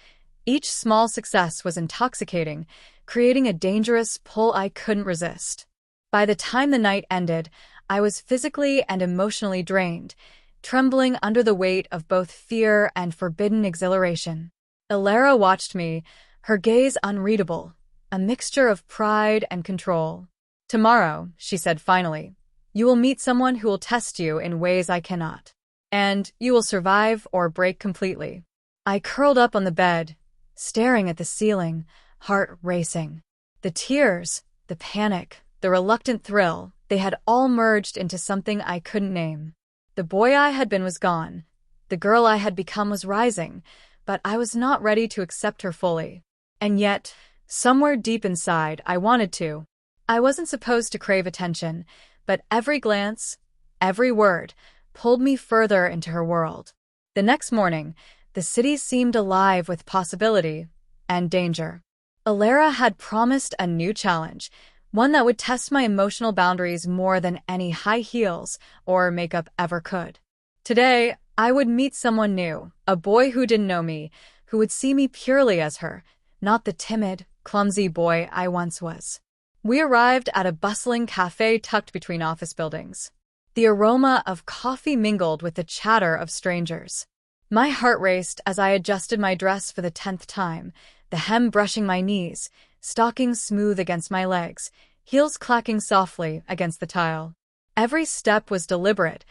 each small success was intoxicating, creating a dangerous pull I couldn't resist. By the time the night ended, I was physically and emotionally drained, trembling under the weight of both fear and forbidden exhilaration. Alara watched me, her gaze unreadable, a mixture of pride and control. "Tomorrow," she said finally, "you will meet someone who will test you in ways I cannot. And you will survive or break completely." I curled up on the bed, staring at the ceiling, heart racing. The tears, the panic, the reluctant thrill, they had all merged into something I couldn't name. The boy I had been was gone. The girl I had become was rising, but I was not ready to accept her fully. And yet, somewhere deep inside, I wanted to. I wasn't supposed to crave attention, but every glance, every word, pulled me further into her world. The next morning, the city seemed alive with possibility and danger. Alara had promised a new challenge, one that would test my emotional boundaries more than any high heels or makeup ever could. Today, I would meet someone new, a boy who didn't know me, who would see me purely as her, not the timid, clumsy boy I once was. We arrived at a bustling cafe tucked between office buildings. The aroma of coffee mingled with the chatter of strangers. My heart raced as I adjusted my dress for the 10th time, the hem brushing my knees, stockings smooth against my legs, heels clacking softly against the tile. Every step was deliberate,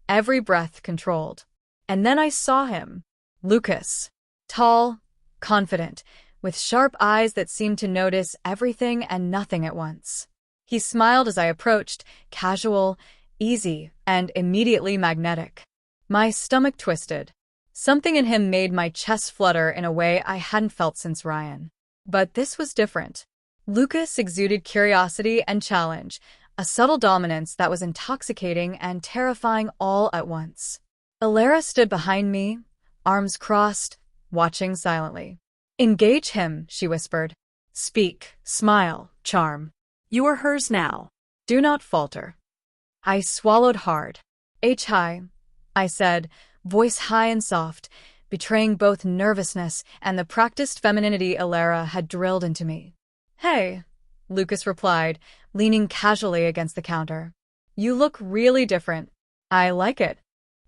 every breath controlled. And then I saw him. Lucas. Tall, confident, with sharp eyes that seemed to notice everything and nothing at once. He smiled as I approached, casual, easy, and immediately magnetic. My stomach twisted. Something in him made my chest flutter in a way I hadn't felt since Ryan. But this was different. Lucas exuded curiosity and challenge, a subtle dominance that was intoxicating and terrifying all at once. Alara stood behind me, arms crossed, watching silently. "Engage him," she whispered. "Speak, smile, charm. You are hers now." Do not falter." I swallowed hard. "Hi," I said, voice high and soft, betraying both nervousness and the practiced femininity Alara had drilled into me. "Hey," Lucas replied, leaning casually against the counter. "You look really different." "I like it."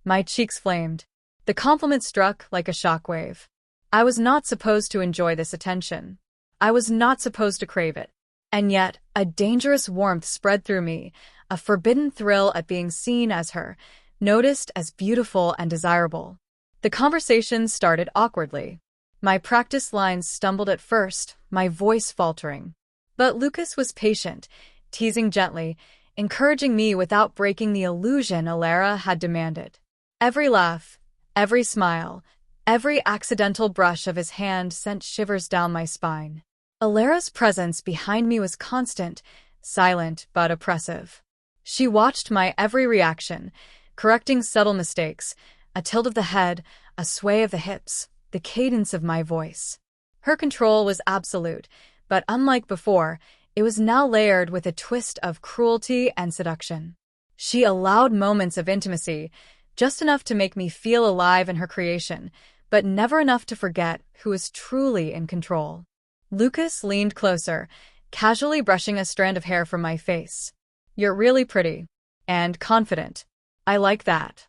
My cheeks flamed. The compliment struck like a shockwave. I was not supposed to enjoy this attention. I was not supposed to crave it. And yet, a dangerous warmth spread through me, a forbidden thrill at being seen as her, noticed as beautiful and desirable. The conversation started awkwardly. My practice lines stumbled at first, my voice faltering. But Lucas was patient, teasing gently, encouraging me without breaking the illusion Alara had demanded. Every laugh, every smile, every accidental brush of his hand sent shivers down my spine. Alara's presence behind me was constant, silent but oppressive. She watched my every reaction, correcting subtle mistakes, a tilt of the head, a sway of the hips, the cadence of my voice. Her control was absolute, but unlike before, It was now layered with a twist of cruelty and seduction. She allowed moments of intimacy, just enough to make me feel alive in her creation, but never enough to forget who was truly in control. Lucas leaned closer, casually brushing a strand of hair from my face. "You're really pretty. And confident. I like that."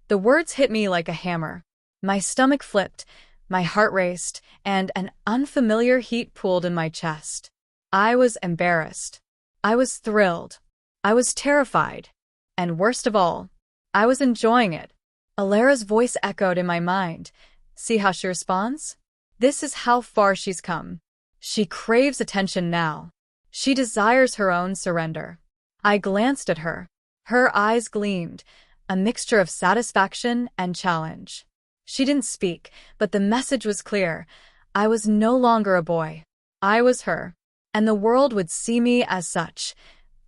The words hit me like a hammer. My stomach flipped, my heart raced, and an unfamiliar heat pooled in my chest. I was embarrassed. I was thrilled. I was terrified. And worst of all, I was enjoying it. Alara's voice echoed in my mind. See how she responds? This is how far she's come. She craves attention now. She desires her own surrender. I glanced at her. Her eyes gleamed, a mixture of satisfaction and challenge. She didn't speak, but the message was clear. I was no longer a boy. I was her, and the world would see me as such.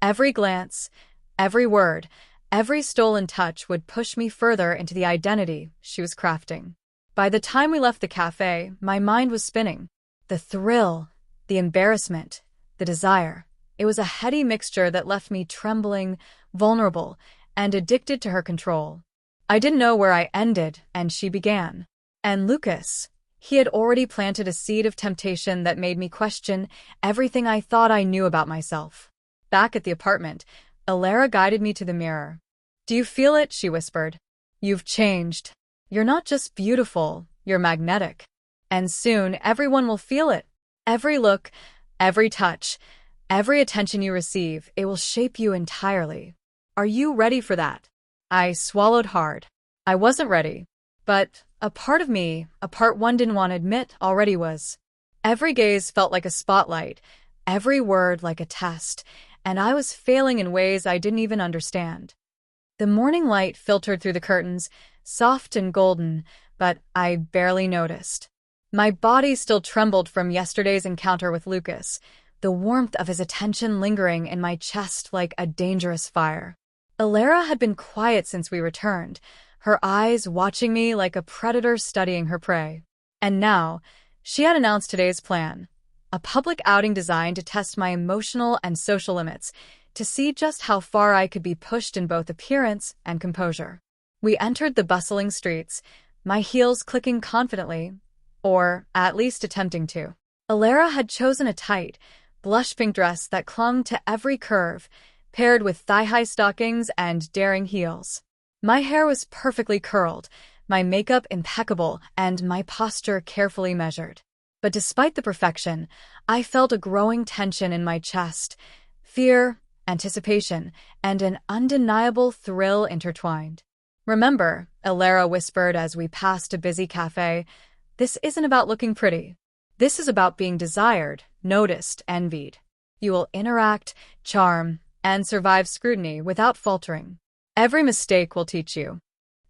Every glance, every word, every stolen touch would push me further into the identity she was crafting. By the time we left the cafe, my mind was spinning. The thrill, the embarrassment, the desire. It was a heady mixture that left me trembling, vulnerable, and addicted to her control. I didn't know where I ended and she began. And Lucas, he had already planted a seed of temptation that made me question everything I thought I knew about myself. Back at the apartment, Alara guided me to the mirror. "Do you feel it?" she whispered. "You've changed. You're not just beautiful, you're magnetic. And soon everyone will feel it. Every look, every touch, every attention you receive, it will shape you entirely. Are you ready for that?" I swallowed hard. I wasn't ready. But a part of me, a part one didn't want to admit, already was. Every gaze felt like a spotlight, every word like a test, and I was failing in ways I didn't even understand. The morning light filtered through the curtains, soft and golden, but I barely noticed. My body still trembled from yesterday's encounter with Lucas, the warmth of his attention lingering in my chest like a dangerous fire. Alara had been quiet since we returned, her eyes watching me like a predator studying her prey. And now, she had announced today's plan, a public outing designed to test my emotional and social limits, to see just how far I could be pushed in both appearance and composure. We entered the bustling streets, my heels clicking confidently, or at least attempting to. Alara had chosen a tight, blush-pink dress that clung to every curve, paired with thigh-high stockings and daring heels. My hair was perfectly curled, my makeup impeccable, and my posture carefully measured. But despite the perfection, I felt a growing tension in my chest, fear, anticipation, and an undeniable thrill intertwined. "Remember," Alara whispered as we passed a busy cafe, "this isn't about looking pretty. This is about being desired, noticed, envied. You will interact, charm, and survive scrutiny without faltering. Every mistake will teach you."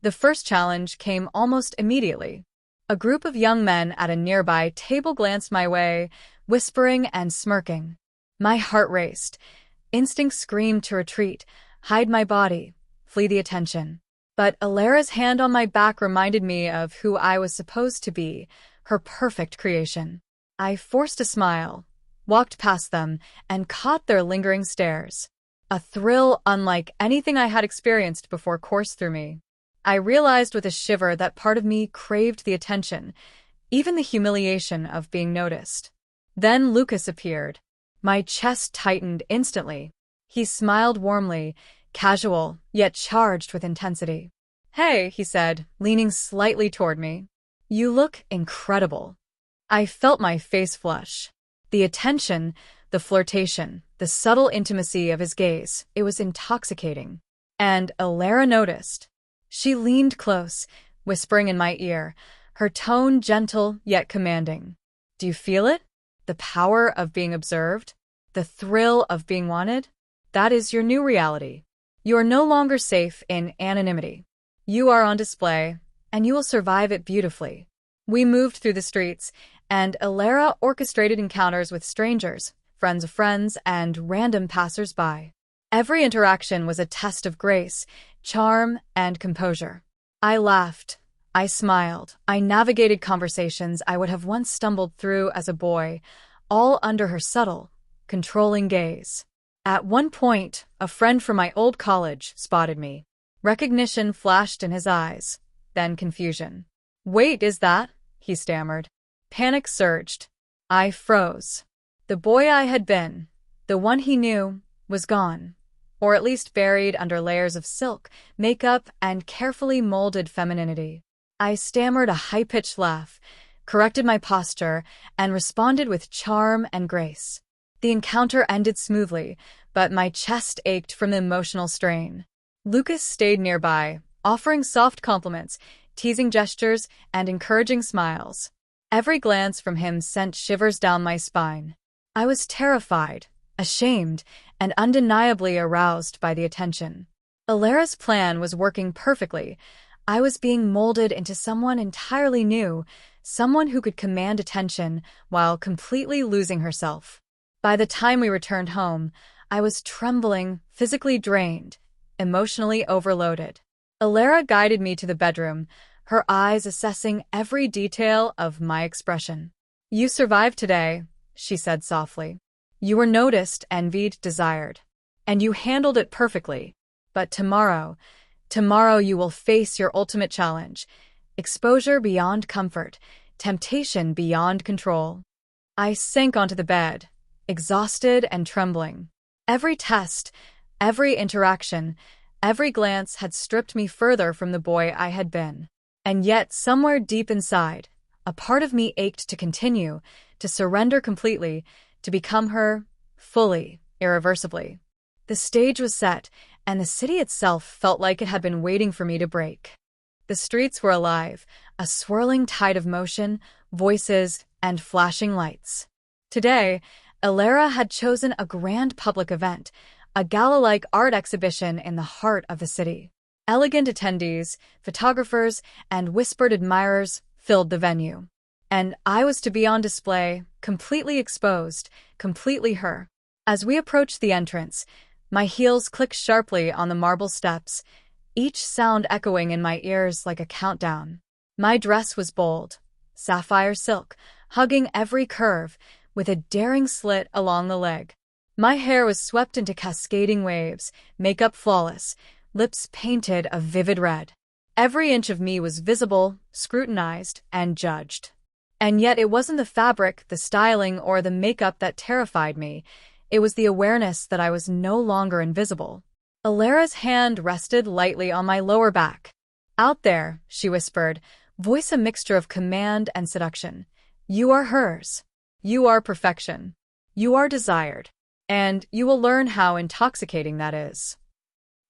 The first challenge came almost immediately. A group of young men at a nearby table glanced my way, whispering and smirking. My heart raced. Instinct screamed to retreat, hide my body, flee the attention. But Alara's hand on my back reminded me of who I was supposed to be, her perfect creation. I forced a smile, walked past them, and caught their lingering stares. A thrill unlike anything I had experienced before coursed through me. I realized with a shiver that part of me craved the attention, even the humiliation of being noticed. Then Lucas appeared. My chest tightened instantly. He smiled warmly, casual, yet charged with intensity. "Hey," he said, leaning slightly toward me. "You look incredible." I felt my face flush. The attention, the flirtation, the subtle intimacy of his gaze, it was intoxicating. And Alara noticed. She leaned close, whispering in my ear, her tone gentle yet commanding. "Do you feel it? The power of being observed? The thrill of being wanted? That is your new reality. You are no longer safe in anonymity. You are on display, and you will survive it beautifully." We moved through the streets, and Alara orchestrated encounters with strangers, friends of friends, and random passers-by. Every interaction was a test of grace, charm, and composure. I laughed. I smiled. I navigated conversations I would have once stumbled through as a boy, all under her subtle, controlling gaze. At one point, a friend from my old college spotted me. Recognition flashed in his eyes, then confusion. "Wait, is that?" he stammered. Panic surged. I froze. The boy I had been, the one he knew, was gone, or at least buried under layers of silk, makeup, and carefully molded femininity. I stammered a high-pitched laugh, corrected my posture, and responded with charm and grace. The encounter ended smoothly, but my chest ached from the emotional strain. Lucas stayed nearby, offering soft compliments, teasing gestures, and encouraging smiles. Every glance from him sent shivers down my spine. I was terrified, ashamed, and undeniably aroused by the attention. Alara's plan was working perfectly. I was being molded into someone entirely new, someone who could command attention while completely losing herself. By the time we returned home, I was trembling, physically drained, emotionally overloaded. Alara guided me to the bedroom, her eyes assessing every detail of my expression. "You survived today," she said softly. "You were noticed, envied, desired. And you handled it perfectly. But tomorrow you will face your ultimate challenge: exposure beyond comfort, temptation beyond control." I sank onto the bed, exhausted and trembling. Every test, every interaction, every glance had stripped me further from the boy I had been. And yet, somewhere deep inside, a part of me ached to continue, to surrender completely, to become her, fully, irreversibly. The stage was set, and the city itself felt like it had been waiting for me to break. The streets were alive, a swirling tide of motion, voices, and flashing lights. Today, Alara had chosen a grand public event, a gala-like art exhibition in the heart of the city. Elegant attendees, photographers, and whispered admirers filled the venue. And I was to be on display, completely exposed, completely her. As we approached the entrance, my heels clicked sharply on the marble steps, each sound echoing in my ears like a countdown. My dress was bold, sapphire silk, hugging every curve, with a daring slit along the leg. My hair was swept into cascading waves, makeup flawless, lips painted a vivid red. Every inch of me was visible, scrutinized, and judged. And yet it wasn't the fabric, the styling, or the makeup that terrified me. It was the awareness that I was no longer invisible. Alara's hand rested lightly on my lower back. "Out there," she whispered, voice a mixture of command and seduction. "You are hers. You are perfection. You are desired. And you will learn how intoxicating that is."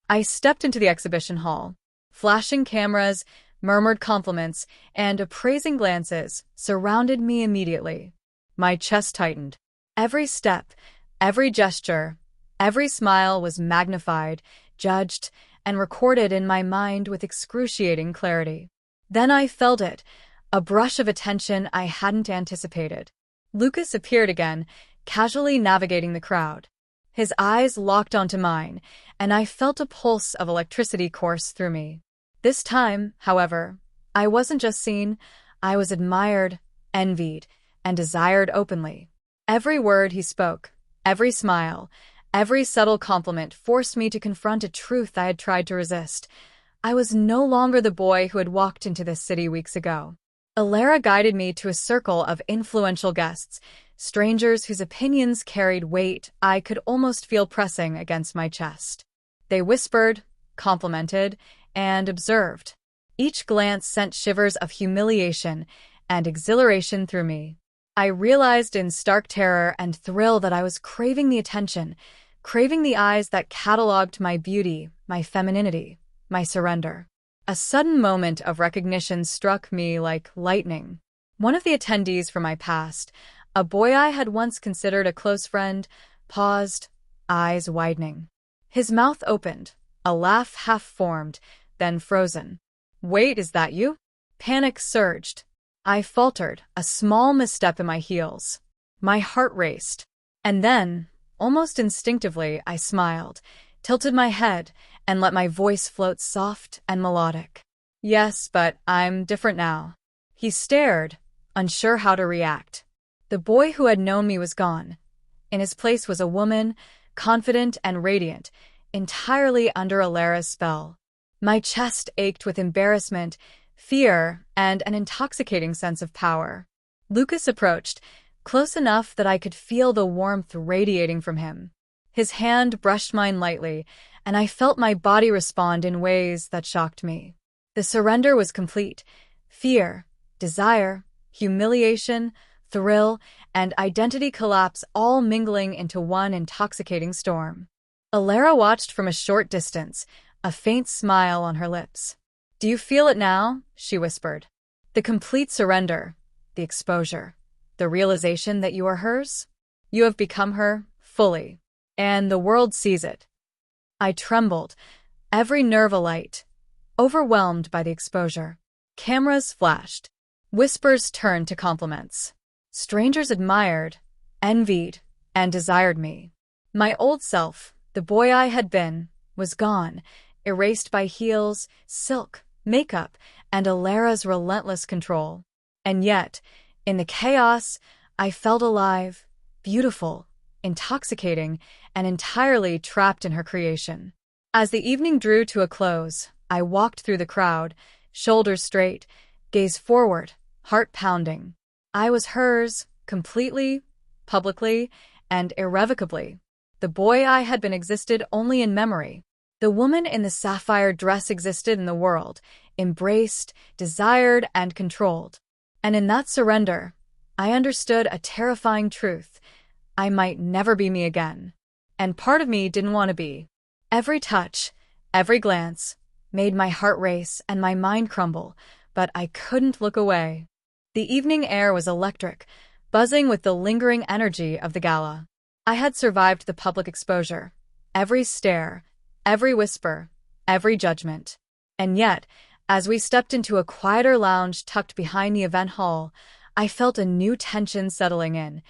I stepped into the exhibition hall. Flashing cameras, murmured compliments, and appraising glances surrounded me immediately. My chest tightened. Every step, every gesture, every smile was magnified, judged, and recorded in my mind with excruciating clarity. Then I felt it, a brush of attention I hadn't anticipated. Lucas appeared again, casually navigating the crowd. His eyes locked onto mine, and I felt a pulse of electricity course through me. This time, however, I wasn't just seen, I was admired, envied, and desired openly. Every word he spoke, every smile, every subtle compliment forced me to confront a truth I had tried to resist. I was no longer the boy who had walked into this city weeks ago. Alara guided me to a circle of influential guests, strangers whose opinions carried weight I could almost feel pressing against my chest. They whispered, complimented, and observed. Each glance sent shivers of humiliation and exhilaration through me. I realized in stark terror and thrill that I was craving the attention, craving the eyes that cataloged my beauty, my femininity, my surrender. A sudden moment of recognition struck me like lightning. One of the attendees from my past, a boy I had once considered a close friend, paused, eyes widening. His mouth opened, a laugh half-formed, then frozen. "Wait, is that you?" Panic surged. I faltered, a small misstep in my heels. My heart raced. And then, almost instinctively, I smiled, tilted my head, and let my voice float soft and melodic. "Yes, but I'm different now." He stared, unsure how to react. The boy who had known me was gone, In his place was a woman, confident and radiant, entirely under Alara's spell. My chest ached with embarrassment, fear, and an intoxicating sense of power. Lucas approached, close enough that I could feel the warmth radiating from him. His hand brushed mine lightly, and I felt my body respond in ways that shocked me. The surrender was complete. Fear, desire, humiliation, thrill, and identity collapse all mingling into one intoxicating storm. Alara watched from a short distance, a faint smile on her lips. "Do you feel it now?" she whispered. "The complete surrender, the exposure, the realization that you are hers? You have become her, fully, and the world sees it." I trembled, every nerve alight, overwhelmed by the exposure. Cameras flashed. Whispers turned to compliments. Strangers admired, envied, and desired me. My old self, the boy I had been, was gone, erased by heels, silk, makeup, and Alara's relentless control. And yet, in the chaos, I felt alive, beautiful, intoxicating, and entirely trapped in her creation. As the evening drew to a close, I walked through the crowd, shoulders straight, gaze forward, heart pounding. I was hers, completely, publicly, and irrevocably. The boy I had been existed only in memory. The woman in the sapphire dress existed in the world, embraced, desired, and controlled. And in that surrender, I understood a terrifying truth. I might never be me again. And part of me didn't want to be. Every touch, every glance, made my heart race and my mind crumble, but I couldn't look away. The evening air was electric, buzzing with the lingering energy of the gala. I had survived the public exposure, every stare, every whisper, every judgment. And yet, as we stepped into a quieter lounge tucked behind the event hall, I felt a new tension settling in,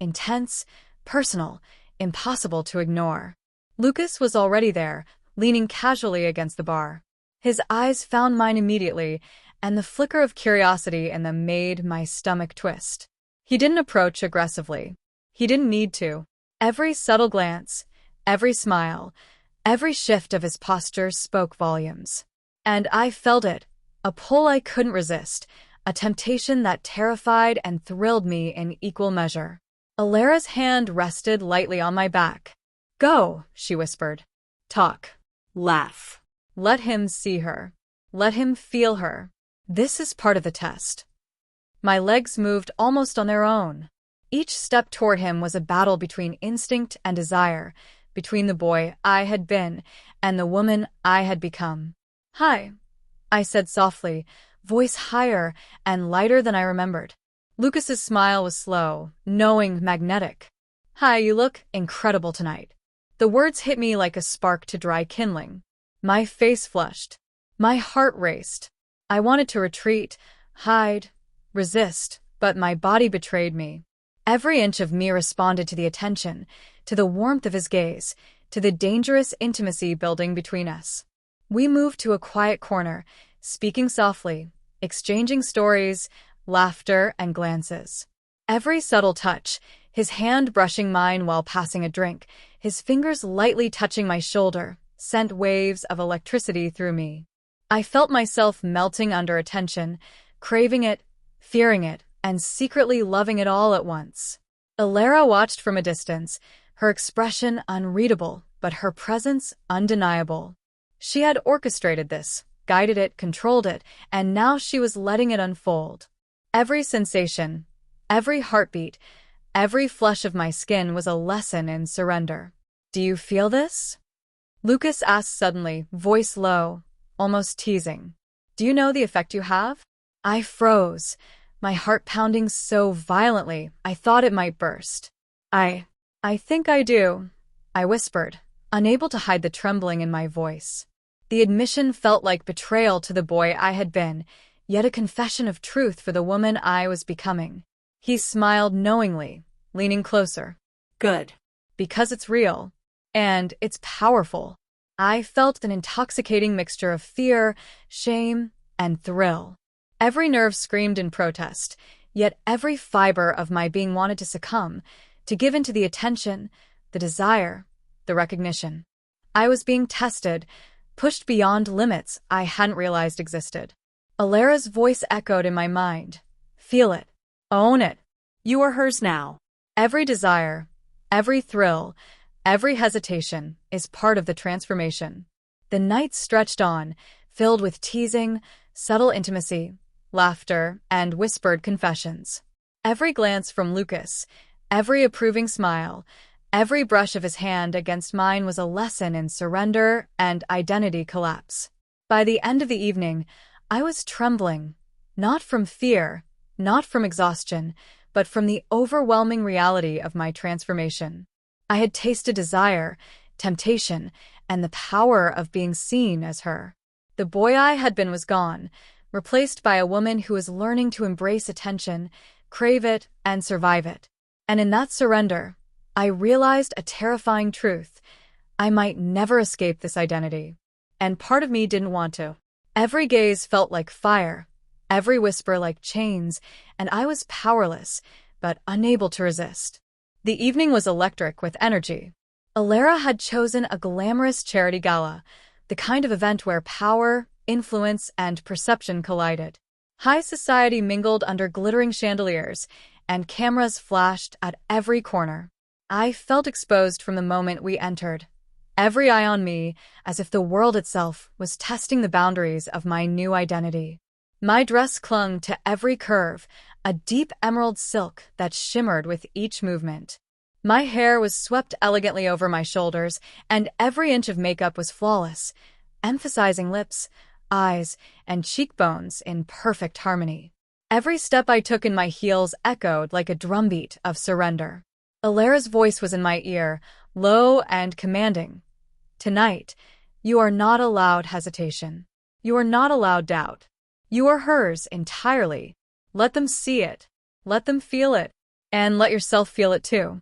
intense, personal, impossible to ignore. Lucas was already there, leaning casually against the bar. His eyes found mine immediately, and the flicker of curiosity in them made my stomach twist. He didn't approach aggressively. He didn't need to. Every subtle glance, every smile, every shift of his posture spoke volumes. And I felt it, a pull I couldn't resist, a temptation that terrified and thrilled me in equal measure. Alara's hand rested lightly on my back. "Go," she whispered. "Talk. Laugh. Let him see her. Let him feel her. This is part of the test." My legs moved almost on their own. Each step toward him was a battle between instinct and desire, between the boy I had been and the woman I had become. "Hi," I said softly, voice higher and lighter than I remembered. Lucas's smile was slow, knowing, magnetic. "Hi, you look incredible tonight." The words hit me like a spark to dry kindling. My face flushed. My heart raced. I wanted to retreat, hide, resist, but my body betrayed me. Every inch of me responded to the attention, to the warmth of his gaze, to the dangerous intimacy building between us. We moved to a quiet corner, speaking softly, exchanging stories, laughter, and glances. Every subtle touch, his hand brushing mine while passing a drink, his fingers lightly touching my shoulder, sent waves of electricity through me. I felt myself melting under attention, craving it, fearing it, and secretly loving it all at once. Alara watched from a distance, her expression unreadable, but her presence undeniable. She had orchestrated this, guided it, controlled it, and now she was letting it unfold. Every sensation, every heartbeat, every flush of my skin was a lesson in surrender. "Do you feel this?" Lucas asked suddenly, voice low, almost teasing. "Do you know the effect you have?" I froze, my heart pounding so violently I thought it might burst. I think I do," I whispered, unable to hide the trembling in my voice. The admission felt like betrayal to the boy I had been, yet a confession of truth for the woman I was becoming. He smiled knowingly, leaning closer. Good. "Because it's real. And it's powerful." I felt an intoxicating mixture of fear, shame, and thrill. Every nerve screamed in protest, yet every fiber of my being wanted to succumb, to give in to the attention, the desire, the recognition. I was being tested, pushed beyond limits I hadn't realized existed. Alara's voice echoed in my mind. Feel it. Own it. You are hers now. Every desire, every thrill, every hesitation is part of the transformation. The night stretched on, filled with teasing, subtle intimacy, laughter, and whispered confessions. Every glance from Lucas, every approving smile, every brush of his hand against mine was a lesson in surrender and identity collapse. By the end of the evening, I was trembling, not from fear, not from exhaustion, but from the overwhelming reality of my transformation. I had tasted desire, temptation, and the power of being seen as her. The boy I had been was gone, replaced by a woman who was learning to embrace attention, crave it, and survive it. And in that surrender, I realized a terrifying truth. I might never escape this identity. And part of me didn't want to. Every gaze felt like fire, every whisper like chains, and I was powerless, but unable to resist. The evening was electric with energy. Alara had chosen a glamorous charity gala, the kind of event where power, influence, and perception collided. High society mingled under glittering chandeliers, and cameras flashed at every corner. I felt exposed from the moment we entered, every eye on me, as if the world itself was testing the boundaries of my new identity. My dress clung to every curve, a deep emerald silk that shimmered with each movement. My hair was swept elegantly over my shoulders, and every inch of makeup was flawless, emphasizing lips, eyes, and cheekbones in perfect harmony. Every step I took in my heels echoed like a drumbeat of surrender. Alara's voice was in my ear, low and commanding. Tonight, you are not allowed hesitation. You are not allowed doubt. You are hers entirely. Let them see it. Let them feel it. And let yourself feel it too.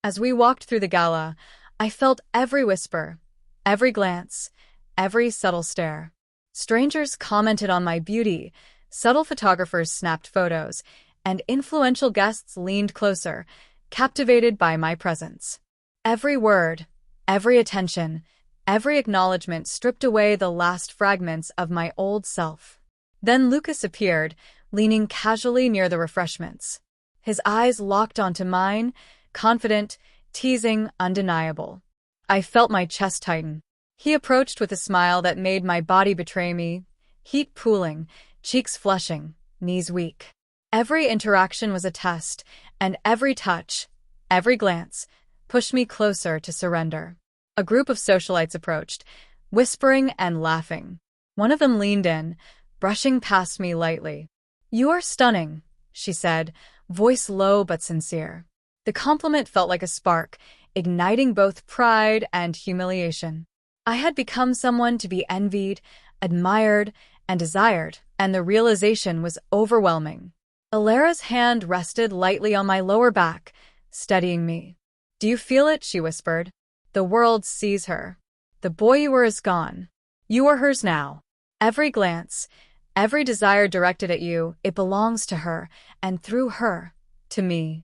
As we walked through the gala, I felt every whisper, every glance, every subtle stare. Strangers commented on my beauty, subtle photographers snapped photos, and influential guests leaned closer, captivated by my presence. Every word, every attention, every acknowledgement stripped away the last fragments of my old self. Then Lucas appeared, leaning casually near the refreshments. His eyes locked onto mine, confident, teasing, undeniable. I felt my chest tighten. He approached with a smile that made my body betray me, heat pooling, cheeks flushing, knees weak. Every interaction was a test, and every touch, every glance, pushed me closer to surrender. A group of socialites approached, whispering and laughing. One of them leaned in, brushing past me lightly. "You are stunning," she said, voice low but sincere. The compliment felt like a spark, igniting both pride and humiliation. I had become someone to be envied, admired, and desired, and the realization was overwhelming. Alara's hand rested lightly on my lower back, steadying me. "Do you feel it?" she whispered. "The world sees her. The boy you were is gone. You are hers now. Every glance, every desire directed at you, it belongs to her, and through her, to me."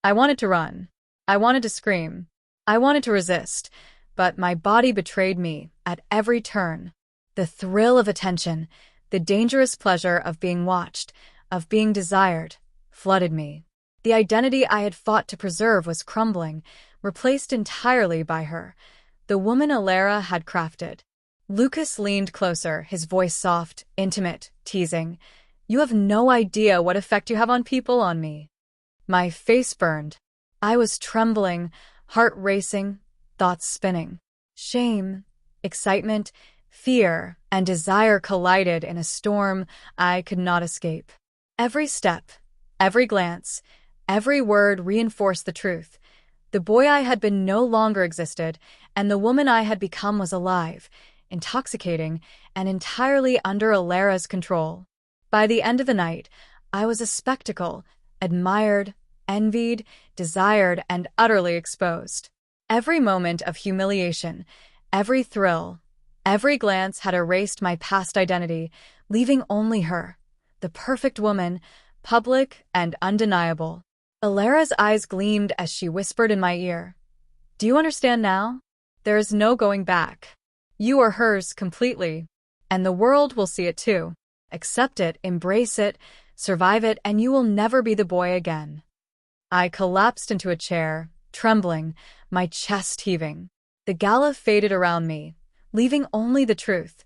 I wanted to run. I wanted to scream. I wanted to resist, but my body betrayed me at every turn. The thrill of attention, the dangerous pleasure of being watched, of being desired, flooded me. The identity I had fought to preserve was crumbling, replaced entirely by her, the woman Alara had crafted. Lucas leaned closer, his voice soft, intimate, teasing. "You have no idea what effect you have on people on me." My face burned. I was trembling, heart racing, thoughts spinning. Shame, excitement, fear, and desire collided in a storm I could not escape. Every step, every glance, every word reinforced the truth. The boy I had been no longer existed, and the woman I had become was alive, intoxicating, and entirely under Alara's control. By the end of the night, I was a spectacle, admired, envied, desired, and utterly exposed. Every moment of humiliation, every thrill, every glance had erased my past identity, leaving only her, the perfect woman, public and undeniable. Alara's eyes gleamed as she whispered in my ear, "Do you understand now? There is no going back. You are hers completely, and the world will see it too. Accept it, embrace it, survive it, and you will never be the boy again." I collapsed into a chair, trembling, my chest heaving. The gala faded around me, leaving only the truth.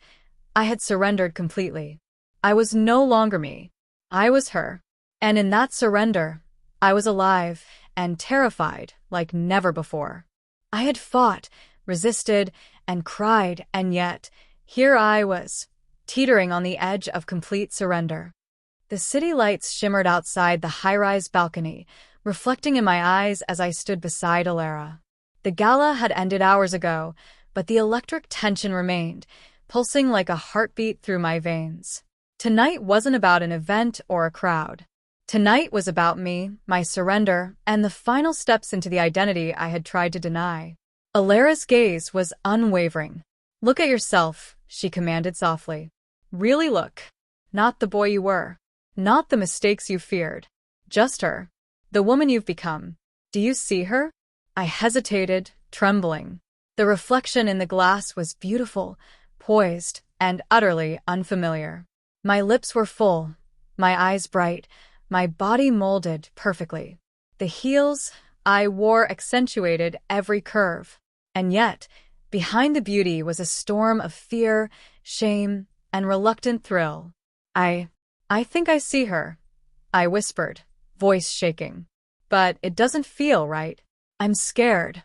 I had surrendered completely. I was no longer me. I was her. And in that surrender, I was alive and terrified like never before. I had fought, resisted, and cried, and yet, here I was, teetering on the edge of complete surrender. The city lights shimmered outside the high-rise balcony, reflecting in my eyes as I stood beside Alara. The gala had ended hours ago, but the electric tension remained, pulsing like a heartbeat through my veins. Tonight wasn't about an event or a crowd. Tonight was about me, my surrender, and the final steps into the identity I had tried to deny. Alara's gaze was unwavering. "Look at yourself," she commanded softly. "Really look. Not the boy you were. Not the mistakes you feared. Just her. The woman you've become. Do you see her?" I hesitated, trembling. The reflection in the glass was beautiful, poised, and utterly unfamiliar. My lips were full, my eyes bright, my body molded perfectly. The heels I wore accentuated every curve. And yet, behind the beauty was a storm of fear, shame, and reluctant thrill. I think I see her," I whispered, voice shaking. "But it doesn't feel right. I'm scared."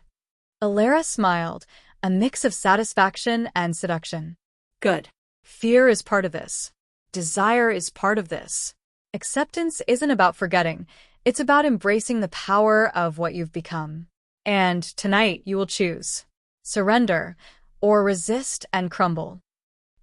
Alara smiled, a mix of satisfaction and seduction. Good. "Fear is part of this. Desire is part of this. Acceptance isn't about forgetting. It's about embracing the power of what you've become. And tonight you will choose. Surrender, or resist and crumble."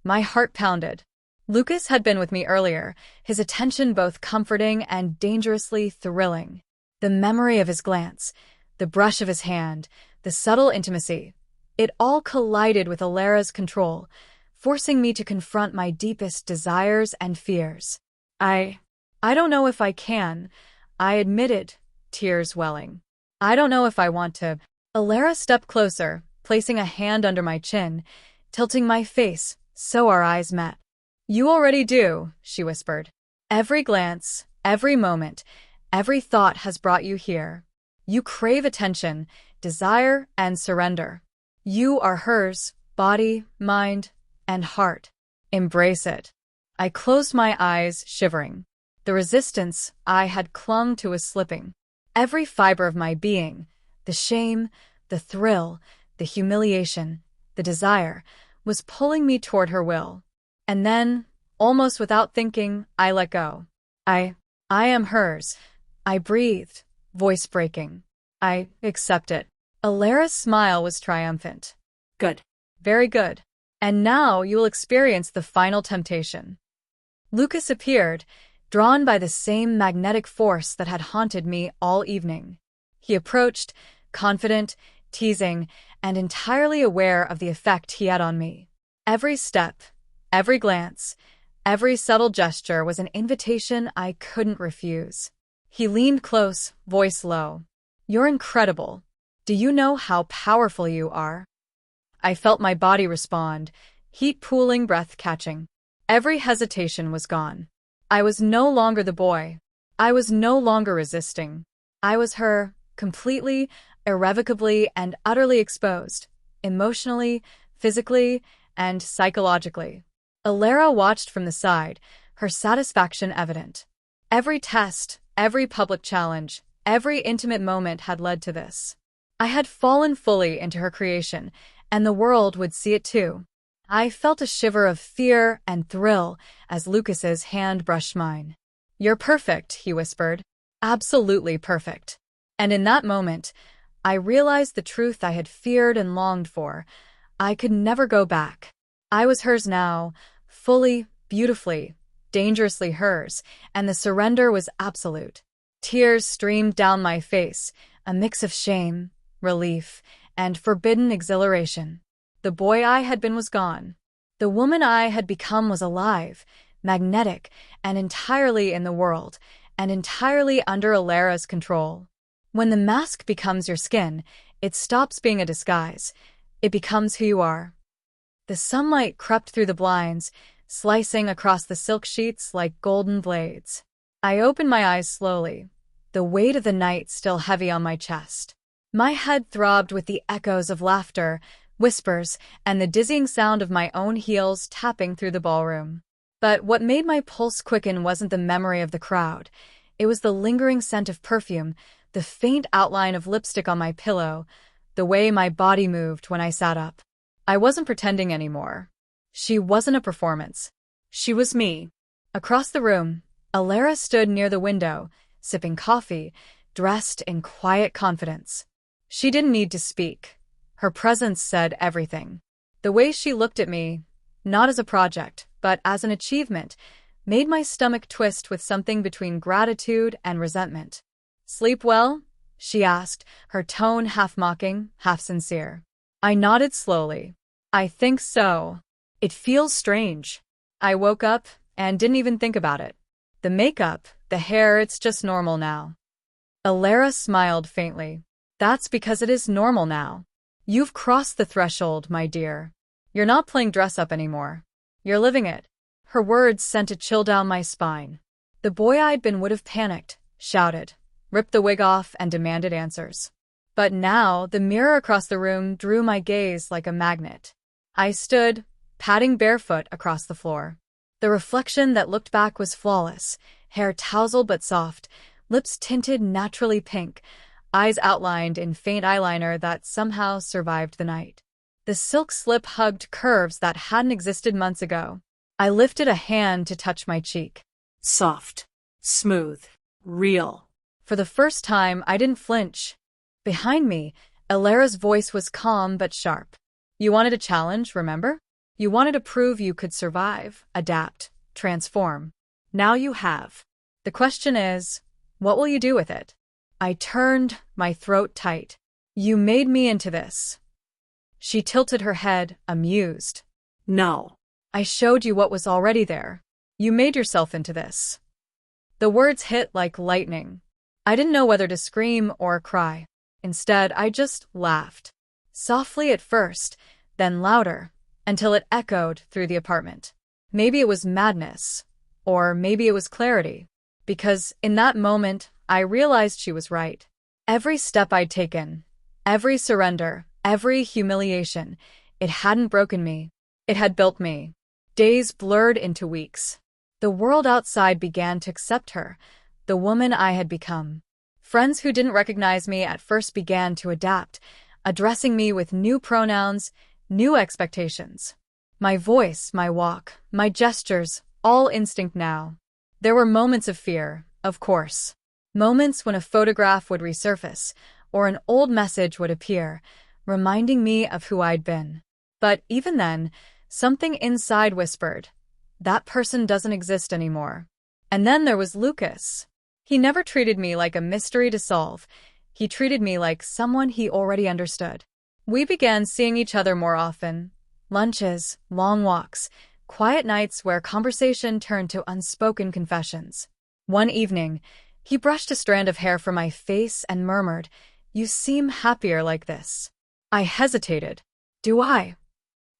My heart pounded. Lucas had been with me earlier, his attention both comforting and dangerously thrilling. The memory of his glance, the brush of his hand, the subtle intimacy, it all collided with Alara's control, forcing me to confront my deepest desires and fears. I don't know if I can," I admitted, tears welling. "I don't know if I want to." Alara stepped closer, placing a hand under my chin, tilting my face so our eyes met. "You already do," she whispered. "Every glance, every moment, every thought has brought you here. You crave attention, desire, and surrender. You are hers, body, mind, and heart. Embrace it." I closed my eyes, shivering. The resistance I had clung to was slipping. Every fiber of my being, the shame, the thrill, the humiliation, the desire, was pulling me toward her will. And then, almost without thinking, I let go. I am hers. I breathed, voice breaking. "I accept it." Alara's smile was triumphant. Good. "Very good. And now you will experience the final temptation." Lucas appeared, drawn by the same magnetic force that had haunted me all evening. He approached, confident, teasing, and entirely aware of the effect he had on me. Every step, every glance, every subtle gesture was an invitation I couldn't refuse. He leaned close, voice low. "You're incredible. Do you know how powerful you are?" I felt my body respond, heat pooling, breath catching. Every hesitation was gone. I was no longer the boy. I was no longer resisting. I was her, completely, irrevocably, and utterly exposed, emotionally, physically, and psychologically. Alara watched from the side, her satisfaction evident. Every test, every public challenge, every intimate moment had led to this. I had fallen fully into her creation, and the world would see it too. I felt a shiver of fear and thrill as Lucas's hand brushed mine. "You're perfect," he whispered. "Absolutely perfect." And in that moment, I realized the truth I had feared and longed for. I could never go back. I was hers now, fully, beautifully, dangerously hers, and the surrender was absolute. Tears streamed down my face, a mix of shame, relief, and forbidden exhilaration. The boy I had been was gone. The woman I had become was alive, magnetic, and entirely in the world, and entirely under Alara's control. When the mask becomes your skin, it stops being a disguise. It becomes who you are. The sunlight crept through the blinds, slicing across the silk sheets like golden blades. I opened my eyes slowly, the weight of the night still heavy on my chest. My head throbbed with the echoes of laughter, whispers, and the dizzying sound of my own heels tapping through the ballroom. But what made my pulse quicken wasn't the memory of the crowd. It was the lingering scent of perfume, the faint outline of lipstick on my pillow, the way my body moved when I sat up. I wasn't pretending anymore. She wasn't a performance. She was me. Across the room, Alara stood near the window, sipping coffee, dressed in quiet confidence. She didn't need to speak. Her presence said everything. The way she looked at me, not as a project, but as an achievement, made my stomach twist with something between gratitude and resentment. "Sleep well?" she asked, her tone half mocking, half sincere. I nodded slowly. "I think so. It feels strange." I woke up and didn't even think about it. The makeup, the hair, it's just normal now. Alara smiled faintly. "That's because it is normal now. You've crossed the threshold, my dear. You're not playing dress-up anymore. You're living it." Her words sent a chill down my spine. The boy I'd been would have panicked, shouted, ripped the wig off, and demanded answers. But now, the mirror across the room drew my gaze like a magnet. I stood, padding barefoot across the floor. The reflection that looked back was flawless, hair tousled but soft, lips tinted naturally pink, eyes outlined in faint eyeliner that somehow survived the night. The silk slip hugged curves that hadn't existed months ago. I lifted a hand to touch my cheek. Soft, smooth, real. For the first time, I didn't flinch. Behind me, Alara's voice was calm but sharp. "You wanted a challenge, remember? You wanted to prove you could survive, adapt, transform. Now you have. The question is, what will you do with it?" I turned, my throat tight. "You made me into this." She tilted her head, amused. "No. I showed you what was already there. You made yourself into this." The words hit like lightning. I didn't know whether to scream or cry. Instead, I just laughed. Softly at first, then louder, until it echoed through the apartment. Maybe it was madness, or maybe it was clarity, because in that moment, I realized she was right. Every step I'd taken, every surrender, every humiliation, it hadn't broken me. It had built me. Days blurred into weeks. The world outside began to accept her, the woman I had become. Friends who didn't recognize me at first began to adapt, addressing me with new pronouns, new expectations. My voice, my walk, my gestures, all instinct now. There were moments of fear, of course. Moments when a photograph would resurface, or an old message would appear, reminding me of who I'd been. But even then, something inside whispered, that person doesn't exist anymore. And then there was Lucas. He never treated me like a mystery to solve. He treated me like someone he already understood. We began seeing each other more often. Lunches, long walks, quiet nights where conversation turned to unspoken confessions. One evening, he brushed a strand of hair from my face and murmured, "You seem happier like this." I hesitated. "Do I?"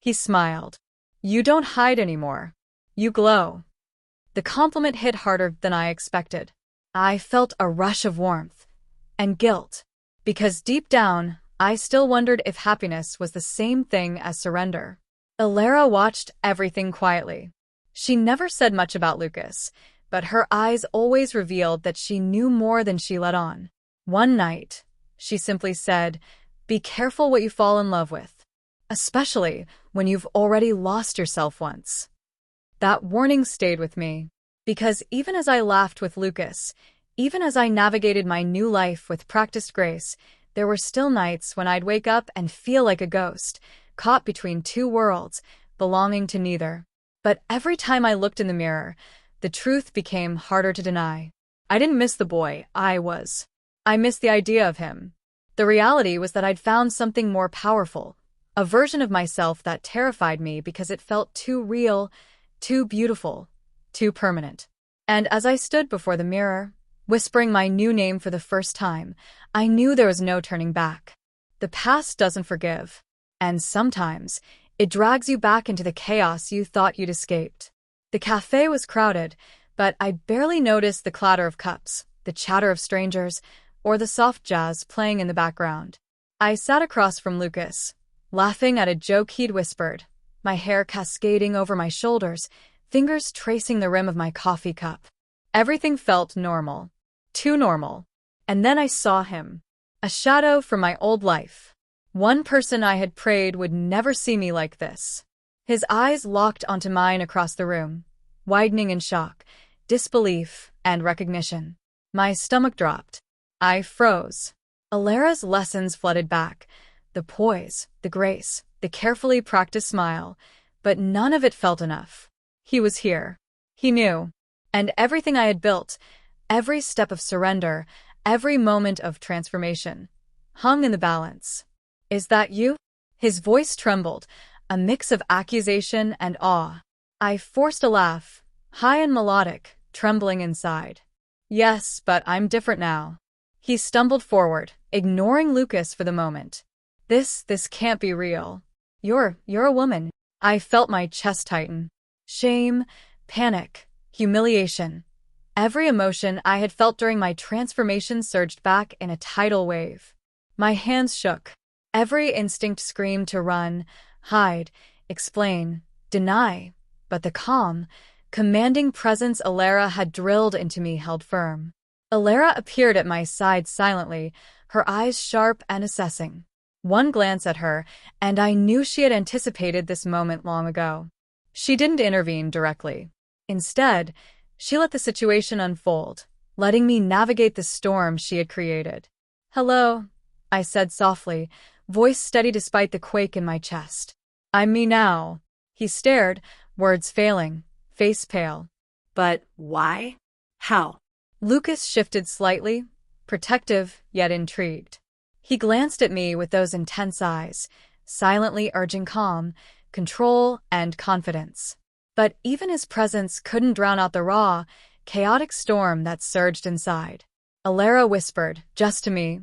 He smiled. "You don't hide anymore. You glow." The compliment hit harder than I expected. I felt a rush of warmth and guilt, because deep down, I still wondered if happiness was the same thing as surrender. Alara watched everything quietly. She never said much about Lucas, but her eyes always revealed that she knew more than she let on. One night, she simply said, "Be careful what you fall in love with, especially when you've already lost yourself once." That warning stayed with me, because even as I laughed with Lucas, even as I navigated my new life with practiced grace, there were still nights when I'd wake up and feel like a ghost, caught between two worlds, belonging to neither. But every time I looked in the mirror, the truth became harder to deny. I didn't miss the boy I was. I missed the idea of him. The reality was that I'd found something more powerful, a version of myself that terrified me because it felt too real, too beautiful, too permanent. And as I stood before the mirror, whispering my new name for the first time. I knew there was no turning back. The past doesn't forgive. And sometimes, it drags you back into the chaos you thought you'd escaped. The cafe was crowded, but I barely noticed the clatter of cups, the chatter of strangers, or the soft jazz playing in the background. I sat across from Lucas, laughing at a joke he'd whispered, my hair cascading over my shoulders, fingers tracing the rim of my coffee cup. Everything felt normal. Too normal. And then I saw him. A shadow from my old life. One person I had prayed would never see me like this. His eyes locked onto mine across the room, widening in shock, disbelief, and recognition. My stomach dropped. I froze. Alara's lessons flooded back. The poise, the grace, the carefully practiced smile. But none of it felt enough. He was here. He knew. And everything I had built, every step of surrender, every moment of transformation, hung in the balance. Is that you? His voice trembled, a mix of accusation and awe. I forced a laugh, high and melodic, trembling inside. Yes, but I'm different now. He stumbled forward, ignoring Lucas for the moment. This can't be real. You're a woman. I felt my chest tighten. Shame, panic, humiliation. Every emotion I had felt during my transformation surged back in a tidal wave. My hands shook. Every instinct screamed to run, hide, explain, deny. But the calm, commanding presence Alara had drilled into me held firm. Alara appeared at my side silently, her eyes sharp and assessing. One glance at her, and I knew she had anticipated this moment long ago. She didn't intervene directly. Instead, she let the situation unfold, letting me navigate the storm she had created. "Hello," I said softly, voice steady despite the quake in my chest. "I'm me now." He stared, words failing, face pale. But why? How? Lucas shifted slightly, protective yet intrigued. He glanced at me with those intense eyes, silently urging calm, control, and confidence. But even his presence couldn't drown out the raw, chaotic storm that surged inside. Alara whispered, just to me,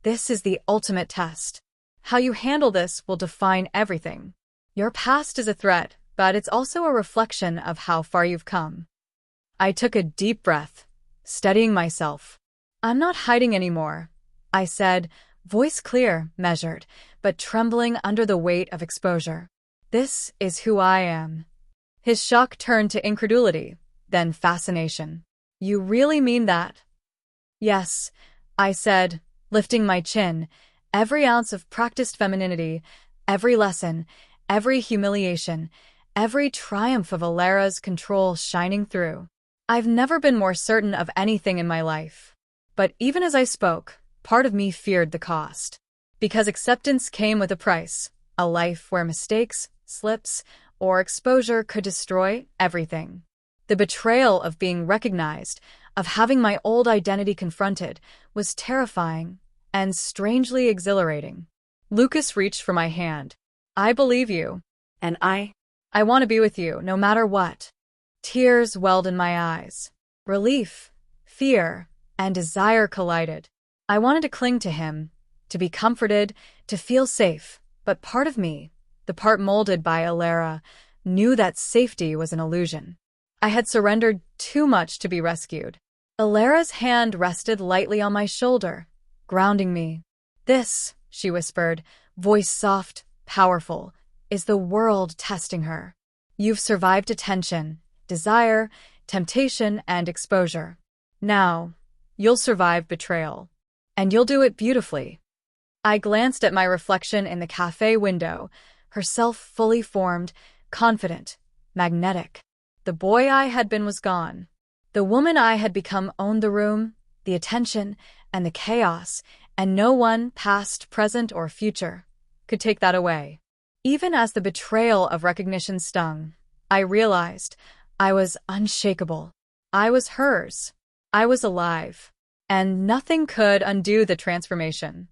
"This is the ultimate test. How you handle this will define everything. Your past is a threat, but it's also a reflection of how far you've come." I took a deep breath, steadying myself. "I'm not hiding anymore," I said, voice clear, measured, but trembling under the weight of exposure. "This is who I am." His shock turned to incredulity, then fascination. "You really mean that?" "Yes," I said, lifting my chin, every ounce of practiced femininity, every lesson, every humiliation, every triumph of Alara's control shining through. I've never been more certain of anything in my life. But even as I spoke, part of me feared the cost. Because acceptance came with a price, a life where mistakes, slips, or exposure could destroy everything. The betrayal of being recognized, of having my old identity confronted, was terrifying and strangely exhilarating. Lucas reached for my hand. "I believe you." And I want to be with you, no matter what." Tears welled in my eyes. Relief, fear, and desire collided. I wanted to cling to him, to be comforted, to feel safe, but part of me, the part molded by Alara, knew that safety was an illusion. I had surrendered too much to be rescued. Alara's hand rested lightly on my shoulder, grounding me. "This," she whispered, voice soft, powerful, "is the world testing her. You've survived attention, desire, temptation, and exposure. Now, you'll survive betrayal. And you'll do it beautifully." I glanced at my reflection in the cafe window, herself fully formed, confident, magnetic. The boy I had been was gone. The woman I had become owned the room, the attention, and the chaos, and no one, past, present, or future, could take that away. Even as the betrayal of recognition stung, I realized I was unshakable. I was hers. I was alive. And nothing could undo the transformation.